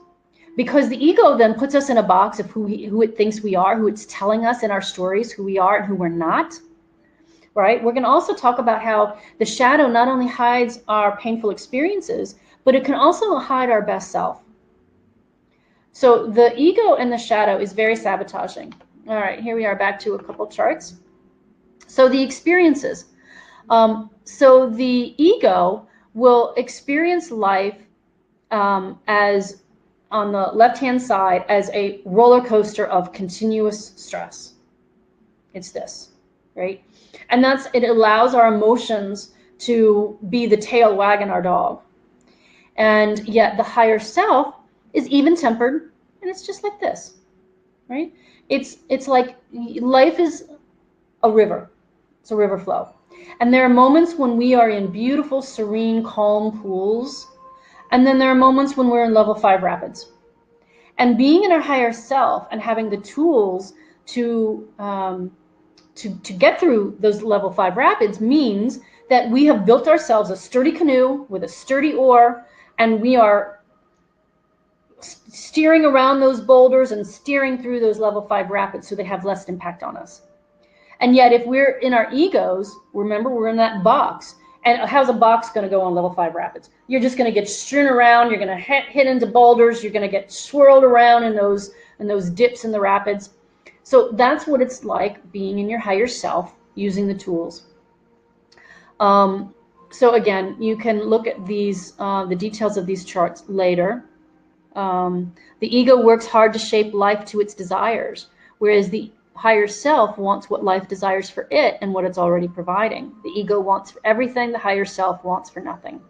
Because the ego then puts us in a box of who it thinks we are, who it's telling us in our stories who we are and who we're not, right? We're going to also talk about how the shadow not only hides our painful experiences, but it can also hide our best self. So the ego and the shadow is very sabotaging. All right, here we are back to a couple charts. So the experiences. So the ego will experience life as, on the left-hand side, as a roller coaster of continuous stress. It's this, right? And it allows our emotions to be the tail wagging our dog. And yet the higher self is even-tempered, and it's just like this, right? It's like life is a river. It's a river flow. And there are moments when we are in beautiful, serene, calm pools. And then there are moments when we're in level 5 rapids. And being in our higher self and having the tools to get through those level 5 rapids means that we have built ourselves a sturdy canoe with a sturdy oar, and we are steering around those boulders and steering through those level 5 rapids so they have less impact on us. And yet if we're in our egos, remember we're in that box. And how's a box going to go on level 5 rapids? You're just going to get strewn around. You're going to hit into boulders. You're going to get swirled around in those dips in the rapids. So that's what it's like being in your higher self using the tools. So again, you can look at these, the details of these charts later. The ego works hard to shape life to its desires, whereas the higher self wants what life desires for it and what it's already providing. The ego wants for everything, the higher self wants for nothing.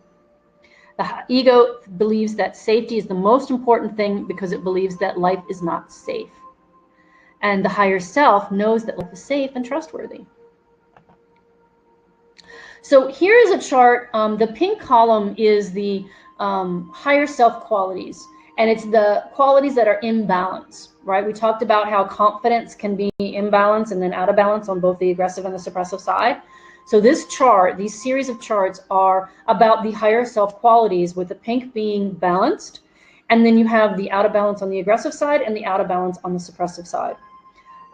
The ego believes that safety is the most important thing because it believes that life is not safe. And the higher self knows that life is safe and trustworthy. So here is a chart. The pink column is the higher self qualities, and it's the qualities that are in balance, right? We talked about how confidence can be in balance and then out of balance on both the aggressive and the suppressive side. So this chart, these series of charts are about the higher self qualities, with the pink being balanced, and then you have the out of balance on the aggressive side and the out of balance on the suppressive side.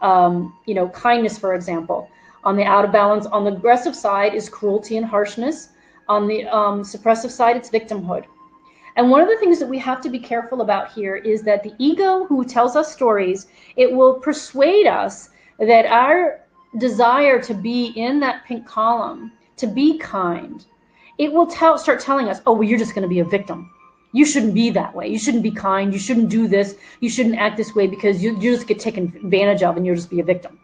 You know, kindness, for example. On the out of balance, on the aggressive side is cruelty and harshness. On the suppressive side, it's victimhood. And one of the things that we have to be careful about here is that the ego, who tells us stories, it will persuade us that our desire to be in that pink column, to be kind, it will start telling us, oh, well, you're just going to be a victim. You shouldn't be that way. You shouldn't be kind. You shouldn't do this. You shouldn't act this way because you just get taken advantage of and you'll just be a victim.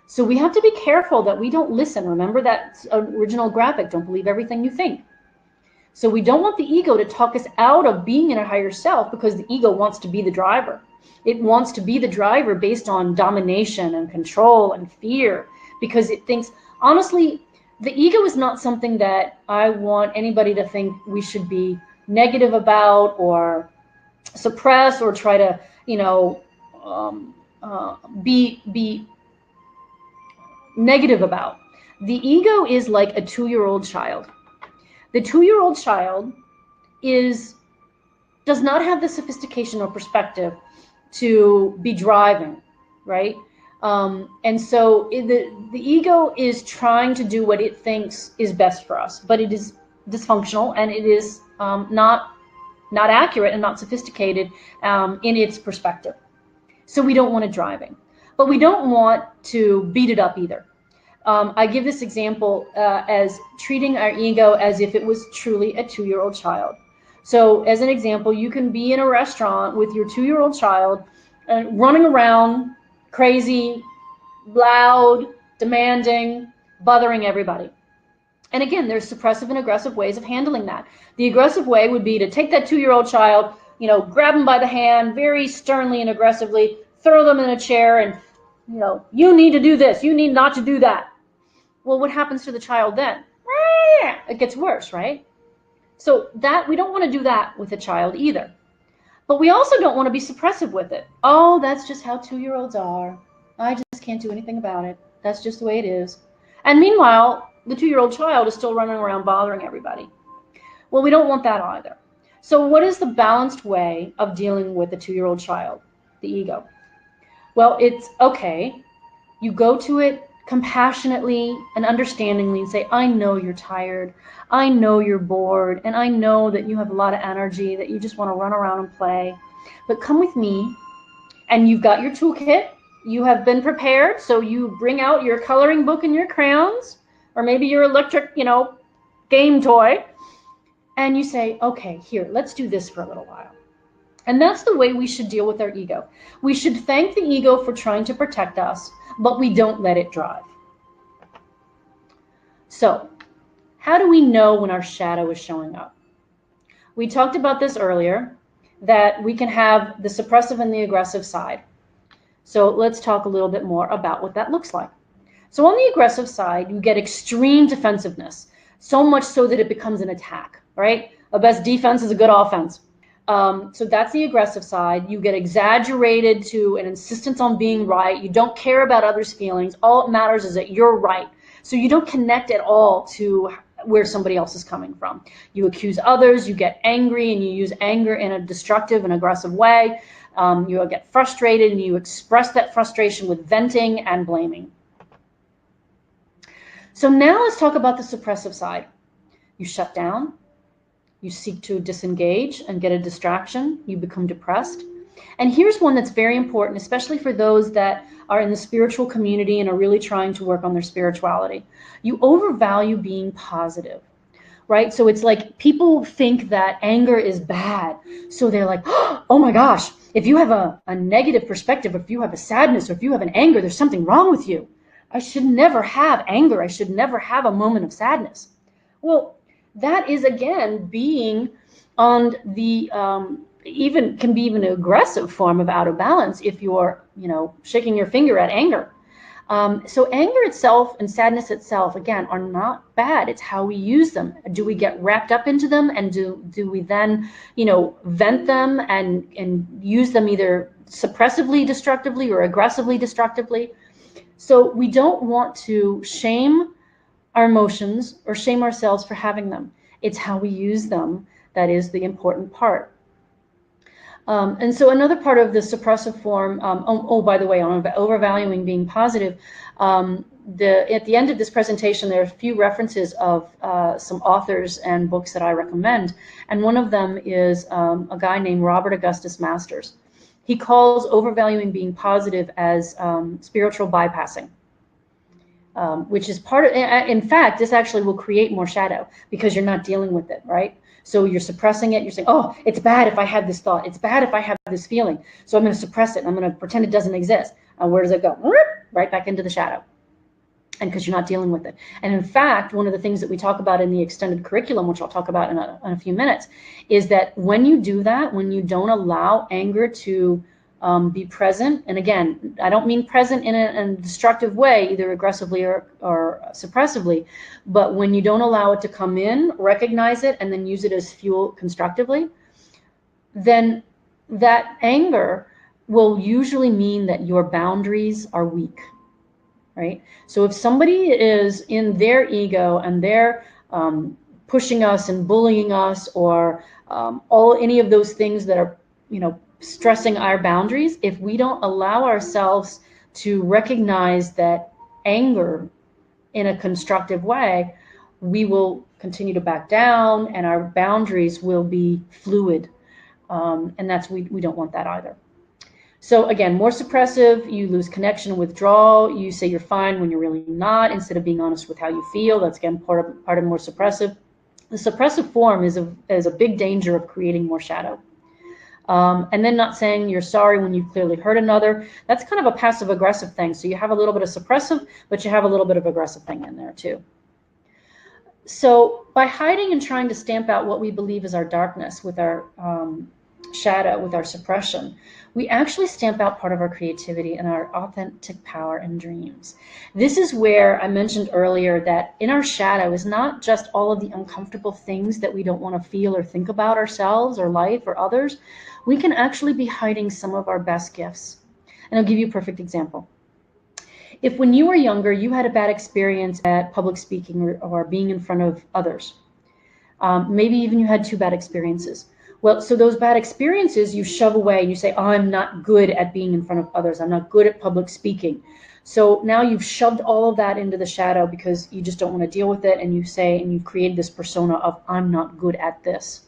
So we have to be careful that we don't listen. Remember that original graphic, don't believe everything you think. So we don't want the ego to talk us out of being in a higher self, because the ego wants to be the driver. It wants to be the driver based on domination and control and fear, because it thinks, honestly, the ego is not something that I want anybody to think we should be negative about or suppress or try to, you know, be negative about. The ego is like a 2-year-old child. The 2-year-old child does not have the sophistication or perspective to be driving, right? And so the ego is trying to do what it thinks is best for us, but it is dysfunctional and it is not accurate and not sophisticated in its perspective. So we don't want it driving, but we don't want to beat it up either. I give this example as treating our ego as if it was truly a 2-year-old child. So as an example, you can be in a restaurant with your 2-year-old child running around crazy, loud, demanding, bothering everybody. And again, there's suppressive and aggressive ways of handling that. The aggressive way would be to take that 2-year-old child, you know, grab them by the hand very sternly and aggressively, throw them in a chair and, you know, you need to do this, you need not to do that. Well, what happens to the child then? It gets worse, right? So that we don't want to do that with a child either. But we also don't want to be suppressive with it. Oh, that's just how 2-year-olds are. I just can't do anything about it. That's just the way it is. And meanwhile, the 2-year-old child is still running around bothering everybody. Well, we don't want that either. So what is the balanced way of dealing with a 2-year-old child, the ego? Well, it's okay. You go to it compassionately and understandingly and say, I know you're tired. I know you're bored. And I know that you have a lot of energy, that you just want to run around and play. But come with me. And you've got your toolkit. You have been prepared. So you bring out your coloring book and your crayons, or maybe your electric, you know, game toy. And you say, okay, here, let's do this for a little while. And that's the way we should deal with our ego. We should thank the ego for trying to protect us, but we don't let it drive. So, how do we know when our shadow is showing up? We talked about this earlier, that we can have the suppressive and the aggressive side. So let's talk a little bit more about what that looks like. So on the aggressive side, you get extreme defensiveness, so much so that it becomes an attack, right? A best defense is a good offense. So that's the aggressive side. You get exaggerated to an insistence on being right. You don't care about others' feelings. All it matters is that you're right. So you don't connect at all to where somebody else is coming from. You accuse others, you get angry, and you use anger in a destructive and aggressive way. You get frustrated and you express that frustration with venting and blaming. So now let's talk about the suppressive side. You shut down, you seek to disengage and get a distraction, you become depressed. And here's one that's very important, especially for those that are in the spiritual community and are really trying to work on their spirituality. You overvalue being positive, right? So it's like people think that anger is bad. So they're like, oh my gosh, if you have a negative perspective, if you have a sadness, or if you have an anger, there's something wrong with you. I should never have anger. I should never have a moment of sadness. Well, that is, again, being on the even can be even an aggressive form of out of balance if you're, shaking your finger at anger. So anger itself and sadness itself, again, are not bad. It's how we use them. Do we get wrapped up into them, and do we then, vent them and use them either suppressively destructively or aggressively destructively? So we don't want to shame our emotions or shame ourselves for having them. It's how we use them that is the important part. And so another part of the suppressive form, by the way, on overvaluing being positive, at the end of this presentation, there are a few references of some authors and books that I recommend. And one of them is a guy named Robert Augustus Masters. He calls overvaluing being positive as spiritual bypassing. Which is part of, in fact, this actually will create more shadow because you're not dealing with it, right? So you're suppressing it. You're saying, oh, it's bad if I have this thought. It's bad if I have this feeling. So I'm going to suppress it. I'm going to pretend it doesn't exist. And where does it go? Right back into the shadow. And because you're not dealing with it. And in fact, one of the things that we talk about in the extended curriculum, which I'll talk about in a few minutes, is that when you do that, when you don't allow anger to be present, and again, I don't mean present in a destructive way, either aggressively or suppressively, but when you don't allow it to come in, recognize it, and then use it as fuel constructively, then that anger will usually mean that your boundaries are weak, right? So if somebody is in their ego and they're pushing us and bullying us, or any of those things that are, stressing our boundaries, if we don't allow ourselves to recognize that anger in a constructive way, we will continue to back down and our boundaries will be fluid. And that's, we don't want that either. So again, more suppressive, you lose connection and withdrawal. You say you're fine when you're really not, instead of being honest with how you feel. That's, again, part of more suppressive. The suppressive form is a big danger of creating more shadow. And then not saying you're sorry when you've clearly hurt another. That's kind of a passive aggressive thing. So you have a little bit of suppressive, but you have a little bit of aggressive thing in there too. So by hiding and trying to stamp out what we believe is our darkness with our shadow, with our suppression, we actually stamp out part of our creativity and our authentic power and dreams. This is where I mentioned earlier that in our shadow is not just all of the uncomfortable things that we don't want to feel or think about ourselves or life or others. We can actually be hiding some of our best gifts. And I'll give you a perfect example. If when you were younger, you had a bad experience at public speaking or being in front of others, maybe even you had 2 bad experiences. Well, so those bad experiences you shove away and you say, oh, I'm not good at being in front of others. I'm not good at public speaking. So now you've shoved all of that into the shadow because you just don't want to deal with it. And you say, and you've created this persona of, I'm not good at this.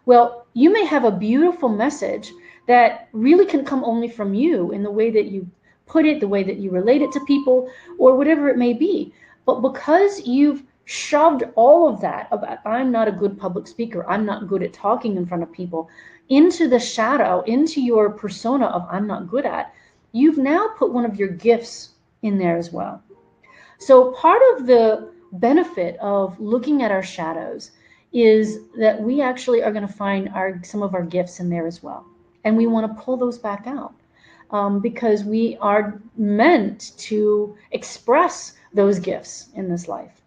Well, you may have a beautiful message that really can come only from you in the way that you put it, the way that you relate it to people, or whatever it may be. But because you've shoved all of that about, I'm not a good public speaker, I'm not good at talking in front of people, into the shadow, into your persona of I'm not good at, you've now put one of your gifts in there as well. So part of the benefit of looking at our shadows is that we actually are going to find some of our gifts in there as well. And we want to pull those back out because we are meant to express those gifts in this life.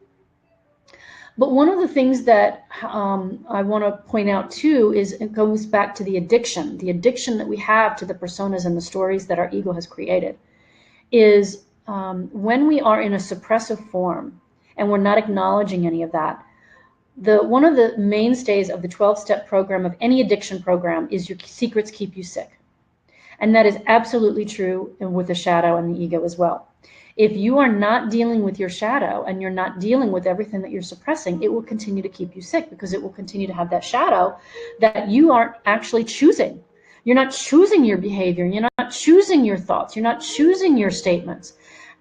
But one of the things that I want to point out too is it goes back to the addiction that we have to the personas and the stories that our ego has created, is when we are in a suppressive form and we're not acknowledging any of that. One of the mainstays of the 12-step program of any addiction program is your secrets keep you sick. And that is absolutely true with the shadow and the ego as well. If you are not dealing with your shadow and you're not dealing with everything that you're suppressing, it will continue to keep you sick, because it will continue to have that shadow that you aren't actually choosing. You're not choosing your behavior. You're not choosing your thoughts. You're not choosing your statements.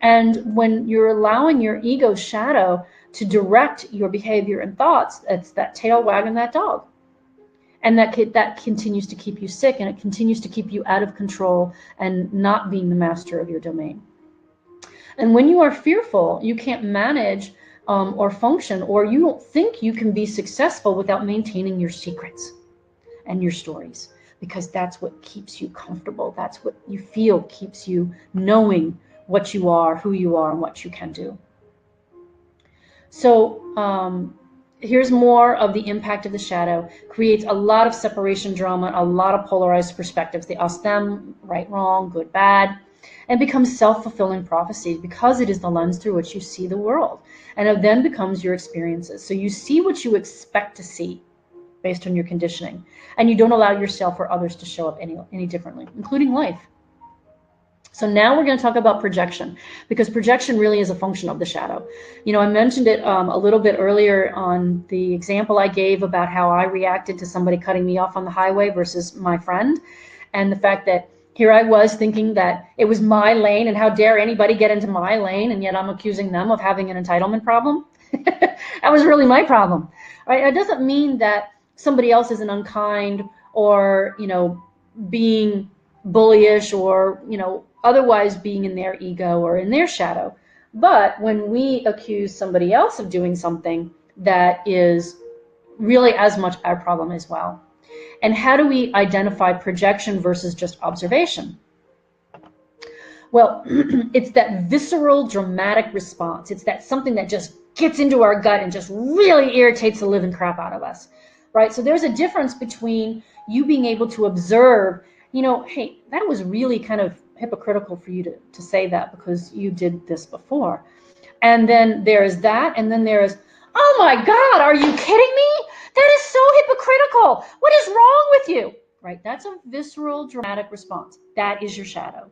And when you're allowing your ego shadow to direct your behavior and thoughts, it's that tail wagging that dog. And that continues to keep you sick, and it continues to keep you out of control and not being the master of your domain. And when you are fearful, you can't manage or function, or you don't think you can be successful without maintaining your secrets and your stories, because that's what keeps you comfortable. That's what you feel keeps you knowing what you are, who you are, and what you can do. So here's more of the impact of the shadow. Creates a lot of separation drama, a lot of polarized perspectives, the us, them, right, wrong, good, bad, and becomes self-fulfilling prophecy, because it is the lens through which you see the world. And it then becomes your experiences. So you see what you expect to see based on your conditioning, and you don't allow yourself or others to show up any differently, including life. So now we're going to talk about projection, because projection really is a function of the shadow. You know, I mentioned it a little bit earlier on the example I gave about how I reacted to somebody cutting me off on the highway versus my friend, and the fact that here I was thinking that it was my lane and how dare anybody get into my lane, and yet I'm accusing them of having an entitlement problem. That was really my problem, right? It doesn't mean that somebody else isn't unkind or, you know, being bullyish or, you know, otherwise being in their ego or in their shadow. But when we accuse somebody else of doing something, that is really as much our problem as well. And how do we identify projection versus just observation? Well, it's that visceral, dramatic response. It's that something that just gets into our gut and just really irritates the living crap out of us, right? So there's a difference between you being able to observe, you know, hey, that was really kind of hypocritical for you to say that because you did this before. And then there's that, and then there's, oh my God, are you kidding me? That is so hypocritical. What is wrong with you? Right? That's a visceral, dramatic response. That is your shadow.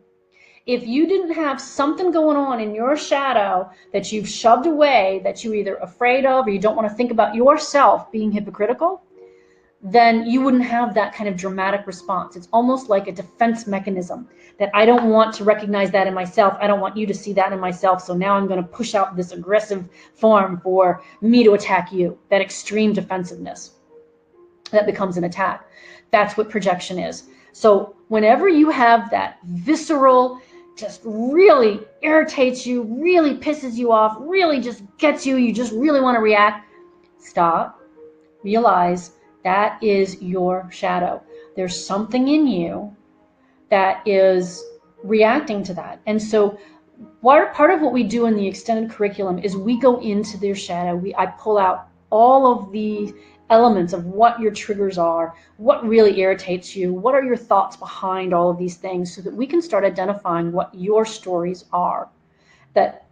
If you didn't have something going on in your shadow that you've shoved away, that you're either afraid of or you don't want to think about yourself being hypocritical, then you wouldn't have that kind of dramatic response. It's almost like a defense mechanism that I don't want to recognize that in myself. I don't want you to see that in myself. So now I'm going to push out this aggressive form for me to attack you, that extreme defensiveness that becomes an attack. That's what projection is. So whenever you have that visceral, just really irritates you, really pisses you off, really just gets you, you just really want to react, stop, realize that is your shadow. There's something in you that is reacting to that. And so part of what we do in the extended curriculum is we go into their shadow. I pull out all of the elements of what your triggers are, what really irritates you, what are your thoughts behind all of these things, so that we can start identifying what your stories are that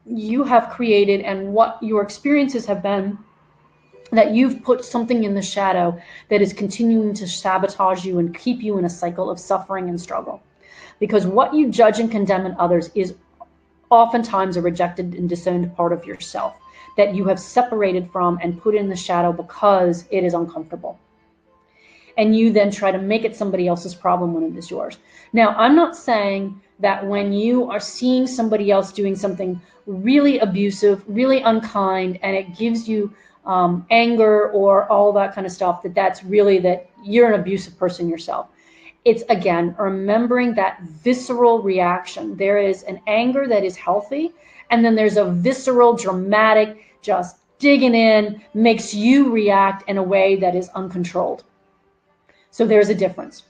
you have created and what your experiences have been, that you've put something in the shadow that is continuing to sabotage you and keep you in a cycle of suffering and struggle. Because what you judge and condemn in others is oftentimes a rejected and disowned part of yourself that you have separated from and put in the shadow because it is uncomfortable. And you then try to make it somebody else's problem when it is yours. Now, I'm not saying that when you are seeing somebody else doing something really abusive, really unkind, and it gives you anger or all that kind of stuff, that's really that you're an abusive person yourself. It's, again, remembering that visceral reaction. There is an anger that is healthy, and then there's a visceral, dramatic, just digging in, makes you react in a way that is uncontrolled. So there's a difference.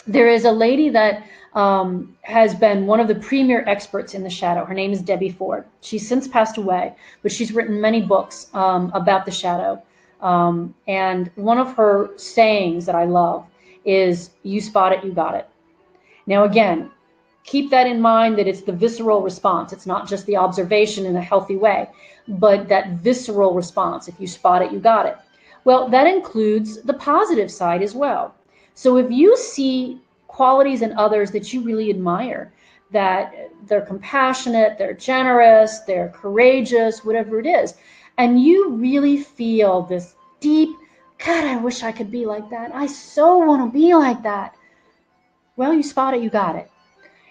There is a lady that has been one of the premier experts in the shadow. Her name is Debbie Ford. She's since passed away, but she's written many books about the shadow. And one of her sayings that I love is, you spot it, you got it. Now, again, keep that in mind, that it's the visceral response. It's not just the observation in a healthy way, but that visceral response. If you spot it, you got it. Well, that includes the positive side as well. So if you see qualities in others that you really admire, that they're compassionate, they're generous, they're courageous, whatever it is. And you really feel this deep, God, I wish I could be like that. I so want to be like that. Well, you spot it, you got it.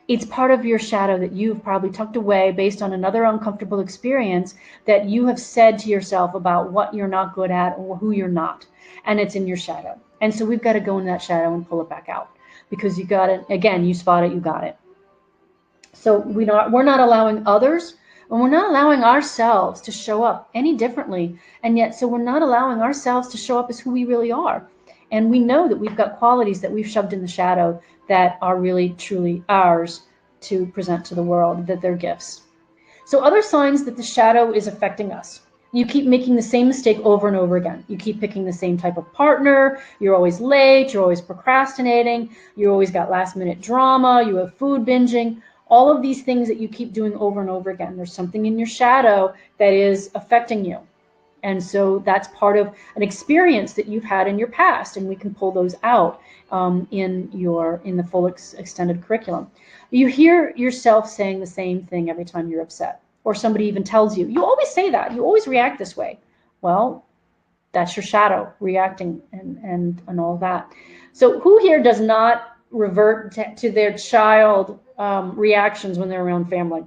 It's part of your shadow that you've probably tucked away based on another uncomfortable experience that you have said to yourself about what you're not good at or who you're not. And it's in your shadow. And so we've got to go in that shadow and pull it back out, because you got it. Again, you spot it, you got it. So we're not allowing others, and we're not allowing ourselves to show up any differently. And yet, so we're not allowing ourselves to show up as who we really are. And we know that we've got qualities that we've shoved in the shadow that are really, truly ours to present to the world, that they're gifts. So other signs that the shadow is affecting us. You keep making the same mistake over and over again. You keep picking the same type of partner. You're always late. You're always procrastinating. You always got last minute drama. You have food binging. All of these things that you keep doing over and over again. There's something in your shadow that is affecting you. And so that's part of an experience that you've had in your past, and we can pull those out in the full extended curriculum. You hear yourself saying the same thing every time you're upset, or somebody even tells you, you always say that, you always react this way. Well, that's your shadow reacting and all that. So who here does not revert to their child reactions when they're around family?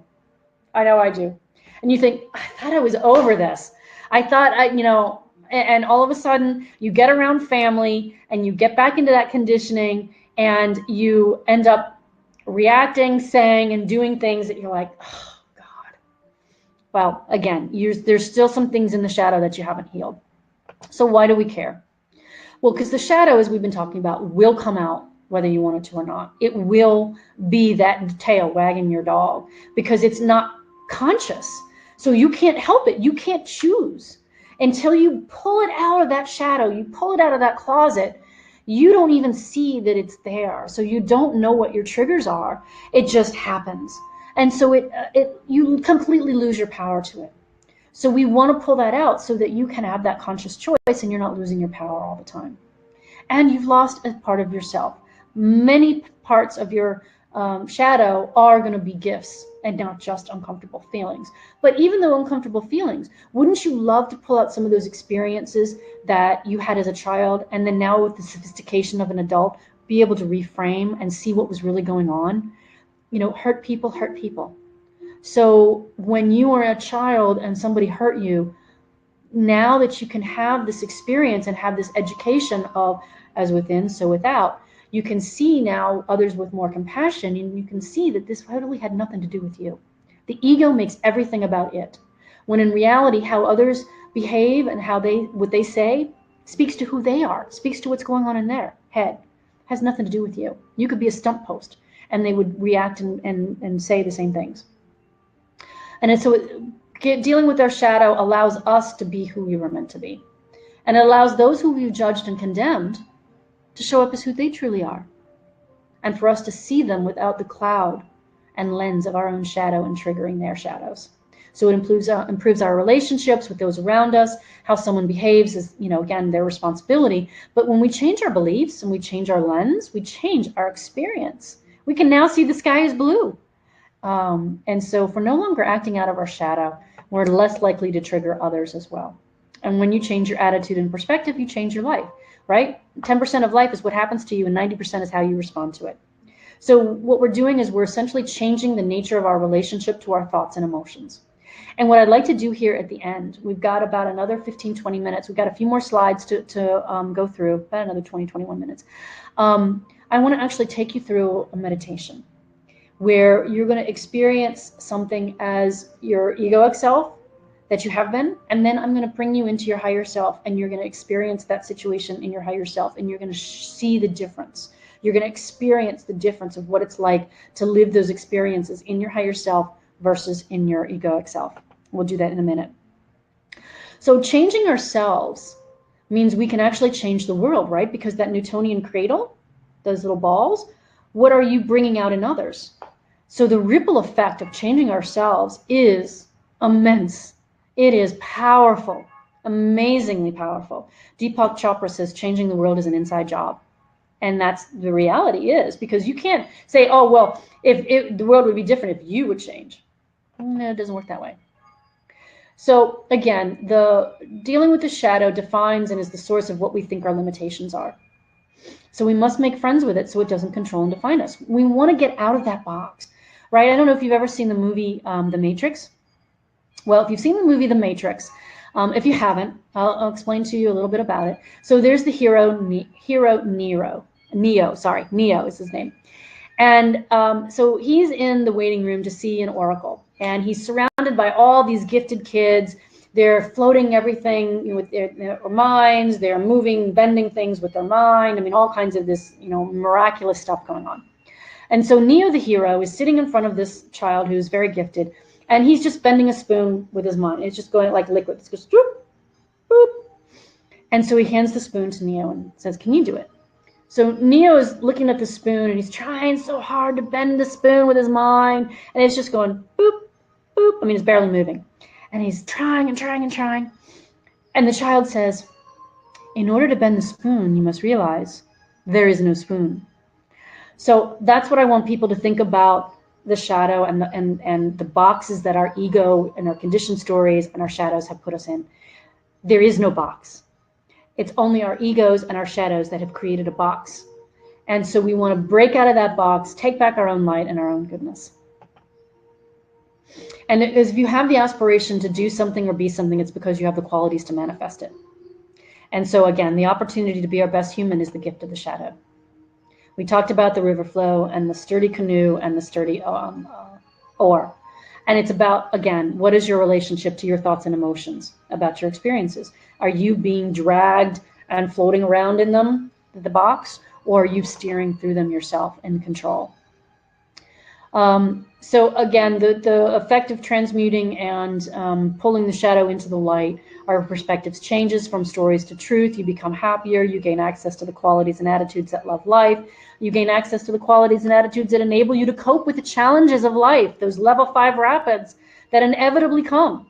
I know I do. And you think, I thought I was over this. I thought and all of a sudden you get around family and you get back into that conditioning and you end up reacting, saying, and doing things that you're like, oh God. Well, again, there's still some things in the shadow that you haven't healed. So why do we care? Well, because the shadow, as we've been talking about, will come out whether you want it to or not. It will be that tail wagging your dog because it's not conscious. So you can't help it. You can't choose. Until you pull it out of that shadow, you pull it out of that closet, you don't even see that it's there. So you don't know what your triggers are. It just happens. And so you completely lose your power to it. So we want to pull that out so that you can have that conscious choice and you're not losing your power all the time. And you've lost a part of yourself. Many parts of your shadow are going to be gifts and not just uncomfortable feelings. But even though uncomfortable feelings, wouldn't you love to pull out some of those experiences that you had as a child, and then now with the sophistication of an adult, be able to reframe and see what was really going on? Hurt people hurt people. So when you were a child and somebody hurt you, now that you can have this experience and have this education of as within, so without, you can see now others with more compassion, and you can see that this really had nothing to do with you. The ego makes everything about it, when in reality, how others behave and what they say speaks to who they are, speaks to what's going on in their head. Has nothing to do with you. You could be a stump post, and they would react and say the same things. And so dealing with our shadow allows us to be who we were meant to be. And it allows those who we've judged and condemned to show up as who they truly are. And for us to see them without the cloud and lens of our own shadow and triggering their shadows. So it improves our relationships with those around us. How someone behaves is, again, their responsibility. But when we change our beliefs and we change our lens, we change our experience. We can now see the sky is blue. And so if we're no longer acting out of our shadow, we're less likely to trigger others as well. And when you change your attitude and perspective, you change your life, right? 10% of life is what happens to you, and 90% is how you respond to it. So what we're doing is we're essentially changing the nature of our relationship to our thoughts and emotions. And what I'd like to do here at the end, we've got about another 15, 20 minutes. We've got a few more slides to go through, about another 20, 21 minutes. I want to actually take you through a meditation where you're going to experience something as your egoic self that you have been, and then I'm going to bring you into your higher self, and you're going to experience that situation in your higher self, and you're going to see the difference. You're going to experience the difference of what it's like to live those experiences in your higher self versus in your egoic self. We'll do that in a minute. So changing ourselves means we can actually change the world, right? Because that Newtonian cradle, those little balls, what are you bringing out in others? So the ripple effect of changing ourselves is immense. It is powerful, amazingly powerful. Deepak Chopra says changing the world is an inside job. And that's the reality is, because you can't say, oh, well, if the world would be different if you would change. No, it doesn't work that way. So again, the dealing with the shadow defines and is the source of what we think our limitations are. So we must make friends with it so it doesn't control and define us. We want to get out of that box, right? I don't know if you've ever seen the movie The Matrix. Well, if you've seen the movie The Matrix, if you haven't, I'll explain to you a little bit about it. So there's the hero Neo is his name. And so he's in the waiting room to see an oracle, and he's surrounded by all these gifted kids. They're floating everything with their minds. They're moving, bending things with their mind. I mean, all kinds of this, miraculous stuff going on. And so Neo, the hero, is sitting in front of this child who's very gifted, and he's just bending a spoon with his mind. It's just going like liquid. It goes boop, boop. And so he hands the spoon to Neo and says, "Can you do it?" So Neo is looking at the spoon, and he's trying so hard to bend the spoon with his mind, and it's just going boop, boop. I mean, it's barely moving. And he's trying and trying and trying. And the child says, "In order to bend the spoon, you must realize there is no spoon." So that's what I want people to think about the shadow and the boxes that our ego and our conditioned stories and our shadows have put us in. There is no box. It's only our egos and our shadows that have created a box. And so we want to break out of that box, take back our own light and our own goodness. And if you have the aspiration to do something or be something, it's because you have the qualities to manifest it. And so again, the opportunity to be our best human is the gift of the shadow. We talked about the river flow and the sturdy canoe and the sturdy oar. And it's about, again, what is your relationship to your thoughts and emotions about your experiences? Are you being dragged and floating around in them, the box, or are you steering through them yourself in control? So again, the effect of transmuting and pulling the shadow into the light, our perspectives changes from stories to truth. You become happier. You gain access to the qualities and attitudes that love life. You gain access to the qualities and attitudes that enable you to cope with the challenges of life, those level 5 rapids that inevitably come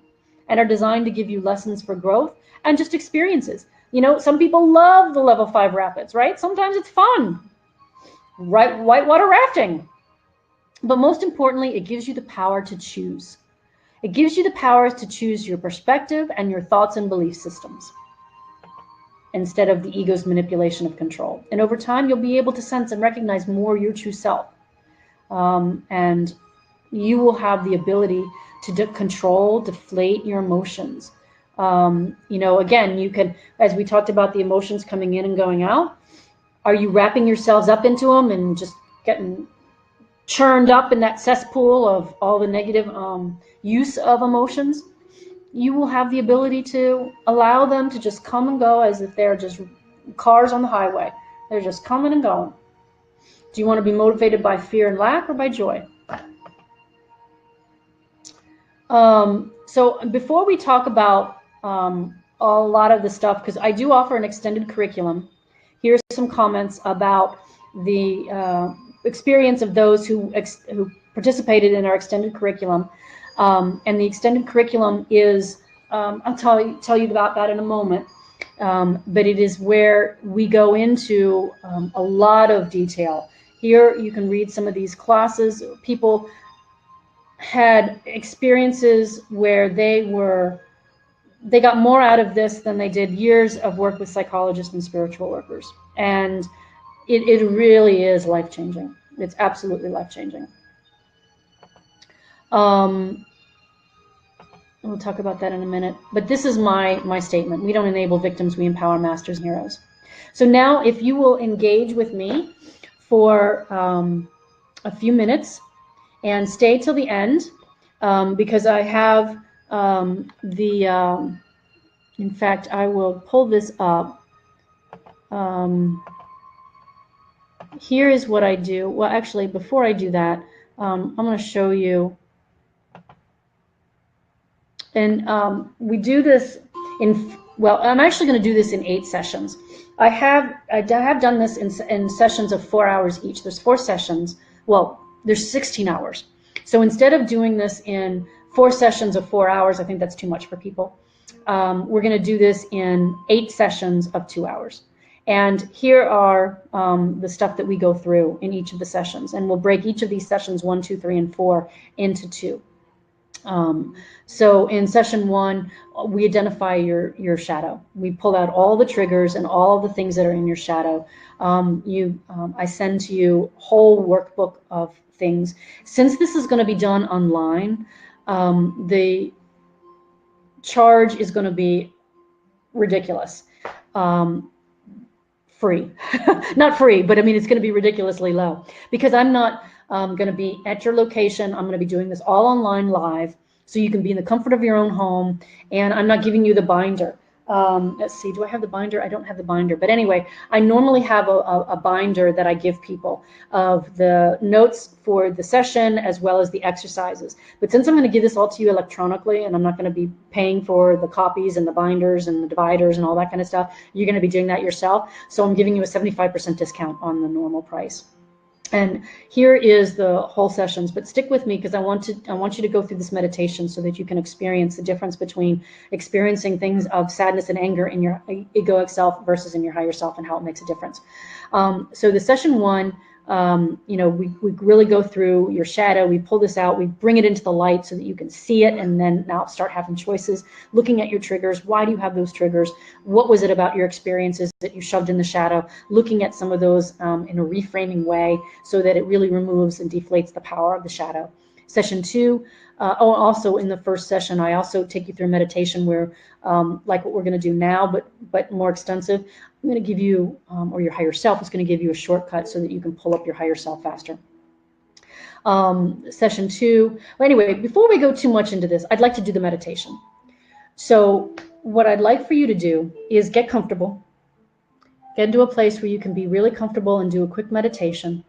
and are designed to give you lessons for growth and just experiences. Some people love the level 5 rapids, right? Sometimes it's fun, right? Whitewater rafting. But most importantly, it gives you the power to choose. It gives you the power to choose your perspective and your thoughts and belief systems instead of the ego's manipulation of control. And over time, you'll be able to sense and recognize more your true self. And you will have the ability to control, deflate your emotions. Again, you can, as we talked about the emotions coming in and going out, are you wrapping yourselves up into them and just getting churned up in that cesspool of all the negative use of emotions? You will have the ability to allow them to just come and go as if they're just cars on the highway. They're just coming and going. Do you want to be motivated by fear and lack or by joy? So before we talk about a lot of the stuff, because I do offer an extended curriculum, here's some comments about the experience of those who participated in our extended curriculum. And the extended curriculum is, I'll tell you about that in a moment, but it is where we go into a lot of detail. Here you can read some of these classes. People had experiences where they got more out of this than they did years of work with psychologists and spiritual workers. And it really is life-changing. It's absolutely life-changing. We'll talk about that in a minute. But this is my statement. We don't enable victims, we empower masters and heroes. So now if you will engage with me for a few minutes and stay till the end, because I have in fact, I will pull this up. Here is what I do. Well, actually, before I do that, I'm going to show you. And we do this I'm actually going to do this in 8 sessions. I have done this in sessions of 4 hours each. There's 4 sessions. Well, there's 16 hours. So instead of doing this in 4 sessions of 4 hours, I think that's too much for people. We're going to do this in 8 sessions of 2 hours. And here are the stuff that we go through in each of the sessions. And we'll break each of these sessions 1, 2, 3, and 4 into 2. So in session 1, we identify your shadow. We pull out all the triggers and all the things that are in your shadow. I send to you a whole workbook of things. Since this is going to be done online, the charge is going to be ridiculous. Free. Not free, but I mean, it's going to be ridiculously low because I'm not going to be at your location. I'm going to be doing this all online live, so you can be in the comfort of your own home, and I'm not giving you the binder. Let's see, do I have the binder? I don't have the binder, but anyway, I normally have a binder that I give people of the notes for the session as well as the exercises. But since I'm going to give this all to you electronically, and I'm not going to be paying for the copies and the binders and the dividers and all that kind of stuff, you're going to be doing that yourself. So I'm giving you a 75% discount on the normal price. And here is the whole sessions, but stick with me because I want you to go through this meditation so that you can experience the difference between experiencing things of sadness and anger in your egoic self versus in your higher self and how it makes a difference. So the session 1, we really go through your shadow. We pull this out, we bring it into the light so that you can see it, and then now start having choices, looking at your triggers. Why do you have those triggers? What was it about your experiences that you shoved in the shadow? Looking at some of those in a reframing way so that it really removes and deflates the power of the shadow. Session 2, also in the first session, I also take you through meditation where, like what we're going to do now, but more extensive. I'm going to give you, or your higher self is going to give you a shortcut so that you can pull up your higher self faster. Session 2. Well, anyway, before we go too much into this, I'd like to do the meditation. So what I'd like for you to do is get comfortable. Get into a place where you can be really comfortable and do a quick meditation.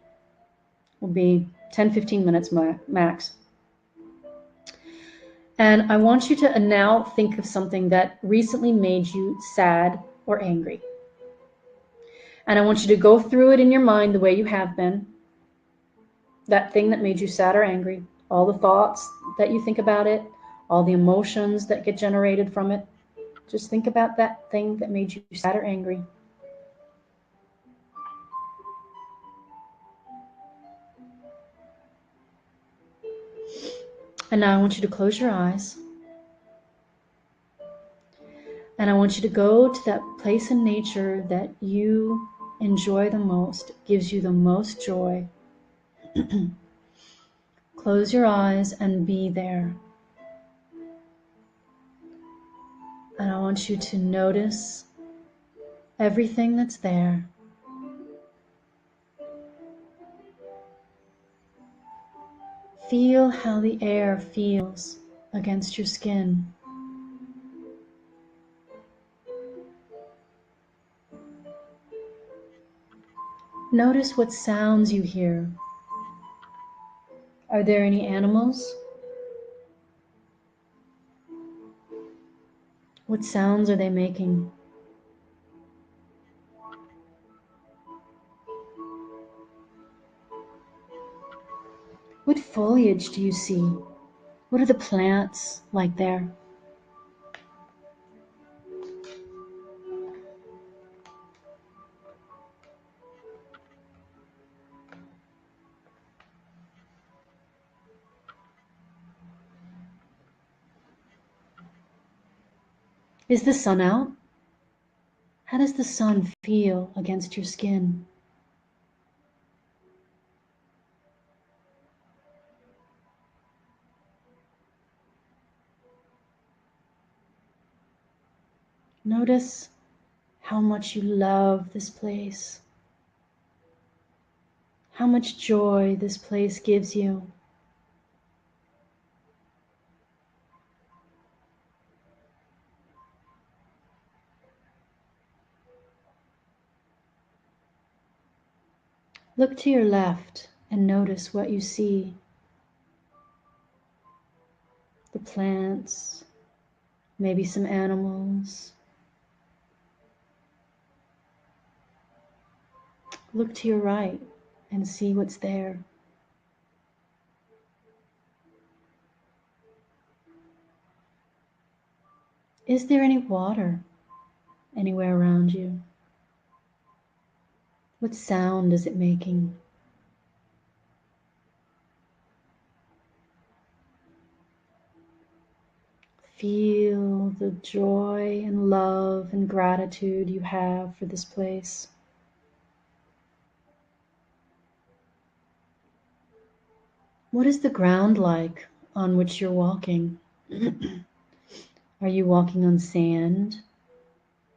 Will be 10-15 minutes max. And I want you to now think of something that recently made you sad or angry. And I want you to go through it in your mind the way you have been. That thing that made you sad or angry, all the thoughts that you think about it, all the emotions that get generated from it. Just think about that thing that made you sad or angry. And now I want you to close your eyes. And I want you to go to that place in nature that you enjoy the most, gives you the most joy. Close your eyes and be there. And I want you to notice everything that's there. Feel how the air feels against your skin. Notice what sounds you hear. Are there any animals? What sounds are they making? What foliage do you see? What are the plants like there? Is the sun out? How does the sun feel against your skin? Notice how much you love this place, how much joy this place gives you. Look to your left and notice what you see. The plants, maybe some animals. Look to your right and see what's there. Is there any water anywhere around you? What sound is it making? Feel the joy and love and gratitude you have for this place. What is the ground like on which you're walking? Are you walking on sand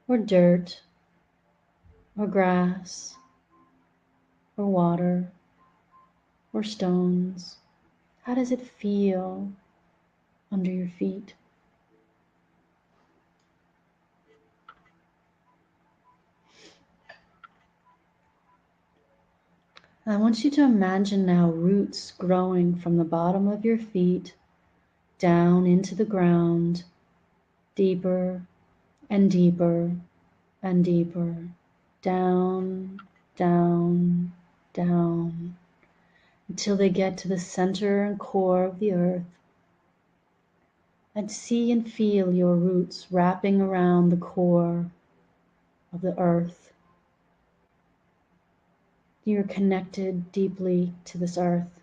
or dirt or grass or water or stones? How does it feel under your feet? I want you to imagine now roots growing from the bottom of your feet down into the ground, deeper and deeper and deeper, down, down, down, until they get to the center and core of the earth. And see and feel your roots wrapping around the core of the earth. You're connected deeply to this earth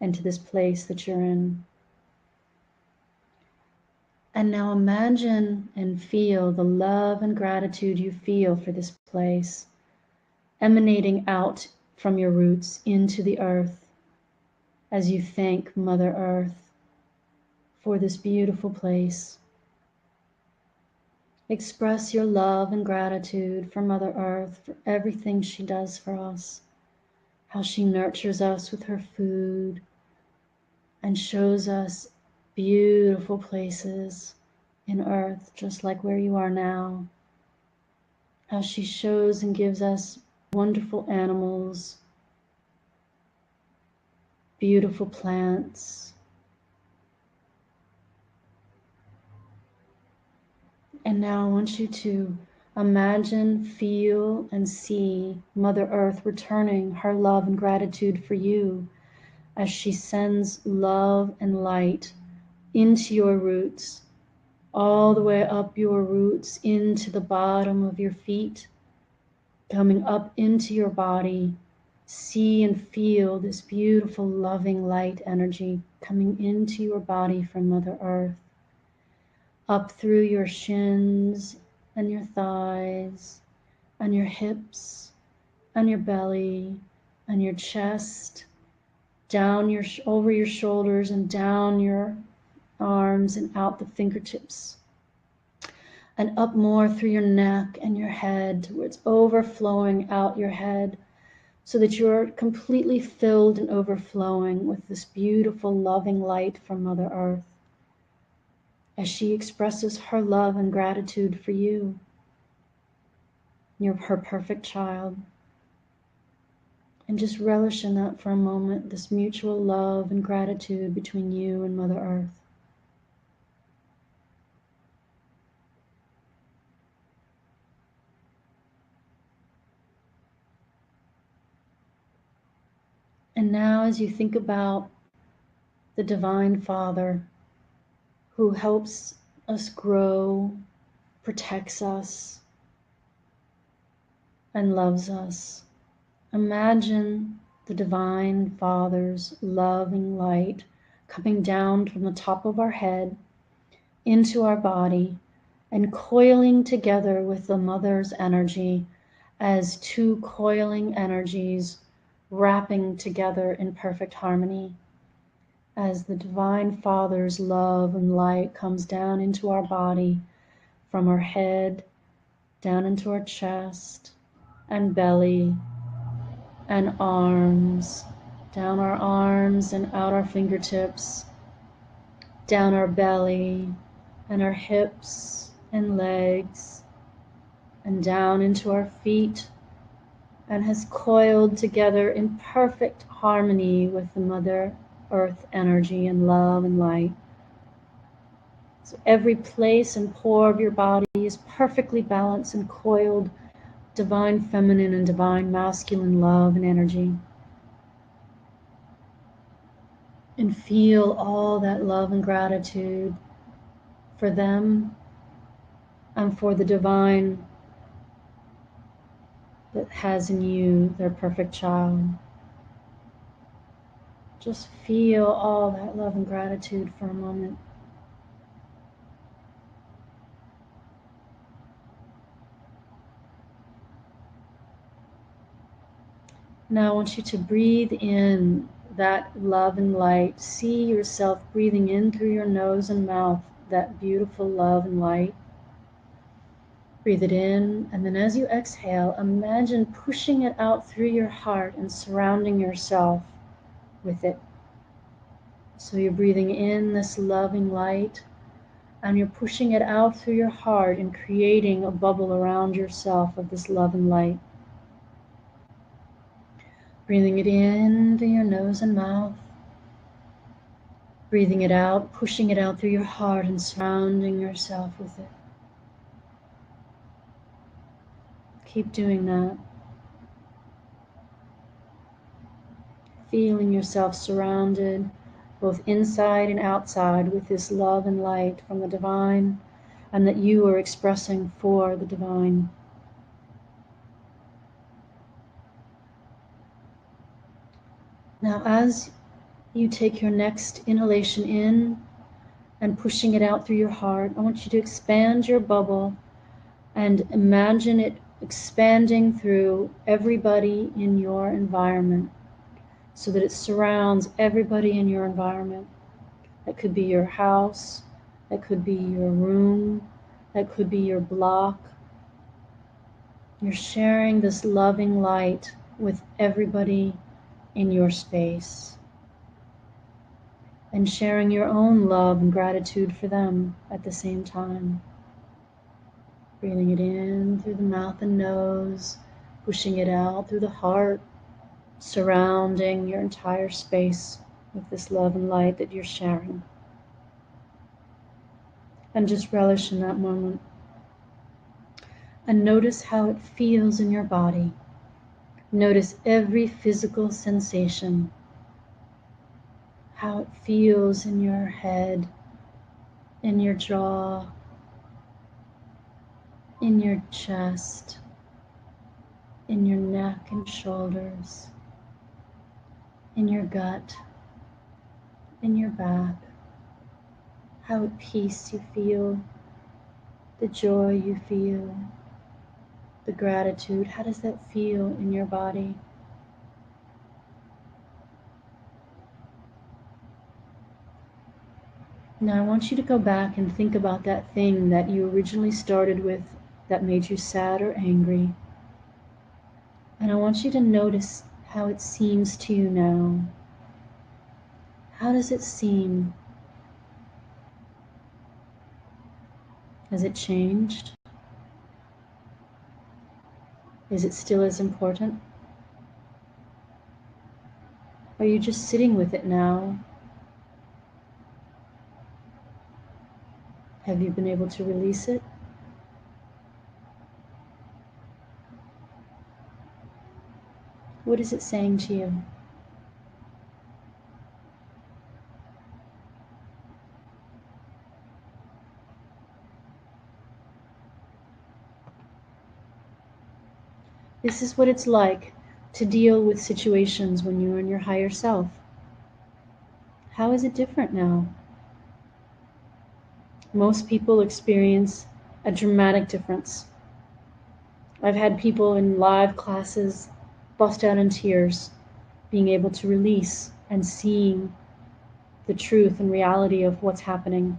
and to this place that you're in. And now imagine and feel the love and gratitude you feel for this place emanating out from your roots into the earth as you thank Mother Earth for this beautiful place. Express your love and gratitude for Mother Earth, for everything she does for us, how she nurtures us with her food and shows us beautiful places in Earth, just like where you are now. How she shows and gives us wonderful animals, beautiful plants. And now I want you to imagine, feel, and see Mother Earth returning her love and gratitude for you as she sends love and light into your roots, all the way up your roots into the bottom of your feet, coming up into your body. See and feel this beautiful, loving light energy coming into your body from Mother Earth, up through your shins and your thighs and your hips and your belly and your chest, down over your shoulders and down your arms and out the fingertips, and up more through your neck and your head to where it's overflowing out your head, so that you're completely filled and overflowing with this beautiful, loving light from Mother Earth as she expresses her love and gratitude for you. You're her perfect child. And just relish in that for a moment, this mutual love and gratitude between you and Mother Earth. And now, as you think about the Divine Father who helps us grow, protects us, and loves us, imagine the Divine Father's loving light coming down from the top of our head into our body and coiling together with the Mother's energy as two coiling energies wrapping together in perfect harmony. As the Divine Father's love and light comes down into our body, from our head down into our chest and belly and arms, down our arms and out our fingertips, down our belly and our hips and legs, and down into our feet, and has coiled together in perfect harmony with the Mother Earth energy and love and light. So every place and pore of your body is perfectly balanced and coiled, divine feminine and divine masculine love and energy. And feel all that love and gratitude for them and for the divine that has in you their perfect child. Just feel all that love and gratitude for a moment. Now I want you to breathe in that love and light. See yourself breathing in through your nose and mouth, that beautiful love and light. Breathe it in, and then as you exhale, imagine pushing it out through your heart and surrounding yourself with it. So you're breathing in this loving light, and you're pushing it out through your heart and creating a bubble around yourself of this love and light. Breathing it in through your nose and mouth. Breathing it out, pushing it out through your heart and surrounding yourself with it. Keep doing that. Feeling yourself surrounded, both inside and outside, with this love and light from the divine, and that you are expressing for the divine. Now, as you take your next inhalation in and pushing it out through your heart, I want you to expand your bubble and imagine it expanding through everybody in your environment so that it surrounds everybody in your environment. That could be your house, that could be your room, that could be your block. You're sharing this loving light with everybody in your space and sharing your own love and gratitude for them at the same time. Breathing it in through the mouth and nose, pushing it out through the heart, surrounding your entire space with this love and light that you're sharing. And just relish in that moment. And notice how it feels in your body. Notice every physical sensation, how it feels in your head, in your jaw, in your chest, in your neck and shoulders, in your gut, in your back, how at peace you feel, the joy you feel, the gratitude. How does that feel in your body? Now I want you to go back and think about that thing that you originally started with that made you sad or angry. And I want you to notice how it seems to you now. How does it seem? Has it changed? Is it still as important? Are you just sitting with it now? Have you been able to release it? What is it saying to you? This is what it's like to deal with situations when you're in your higher self. How is it different now? Most people experience a dramatic difference. I've had people in live classes bust out in tears, being able to release and seeing the truth and reality of what's happening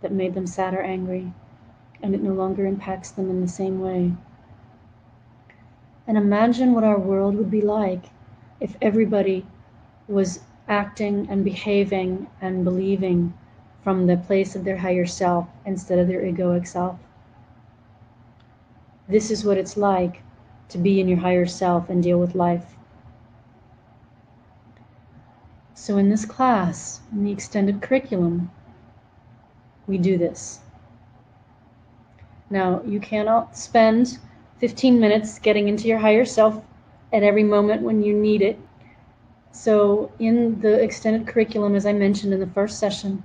that made them sad or angry, and it no longer impacts them in the same way. And imagine what our world would be like if everybody was acting and behaving and believing from the place of their higher self instead of their egoic self. This is what it's like to be in your higher self and deal with life. So in this class, in the extended curriculum, we do this. Now, you cannot spend 15 minutes getting into your higher self at every moment when you need it. So in the extended curriculum, as I mentioned in the first session,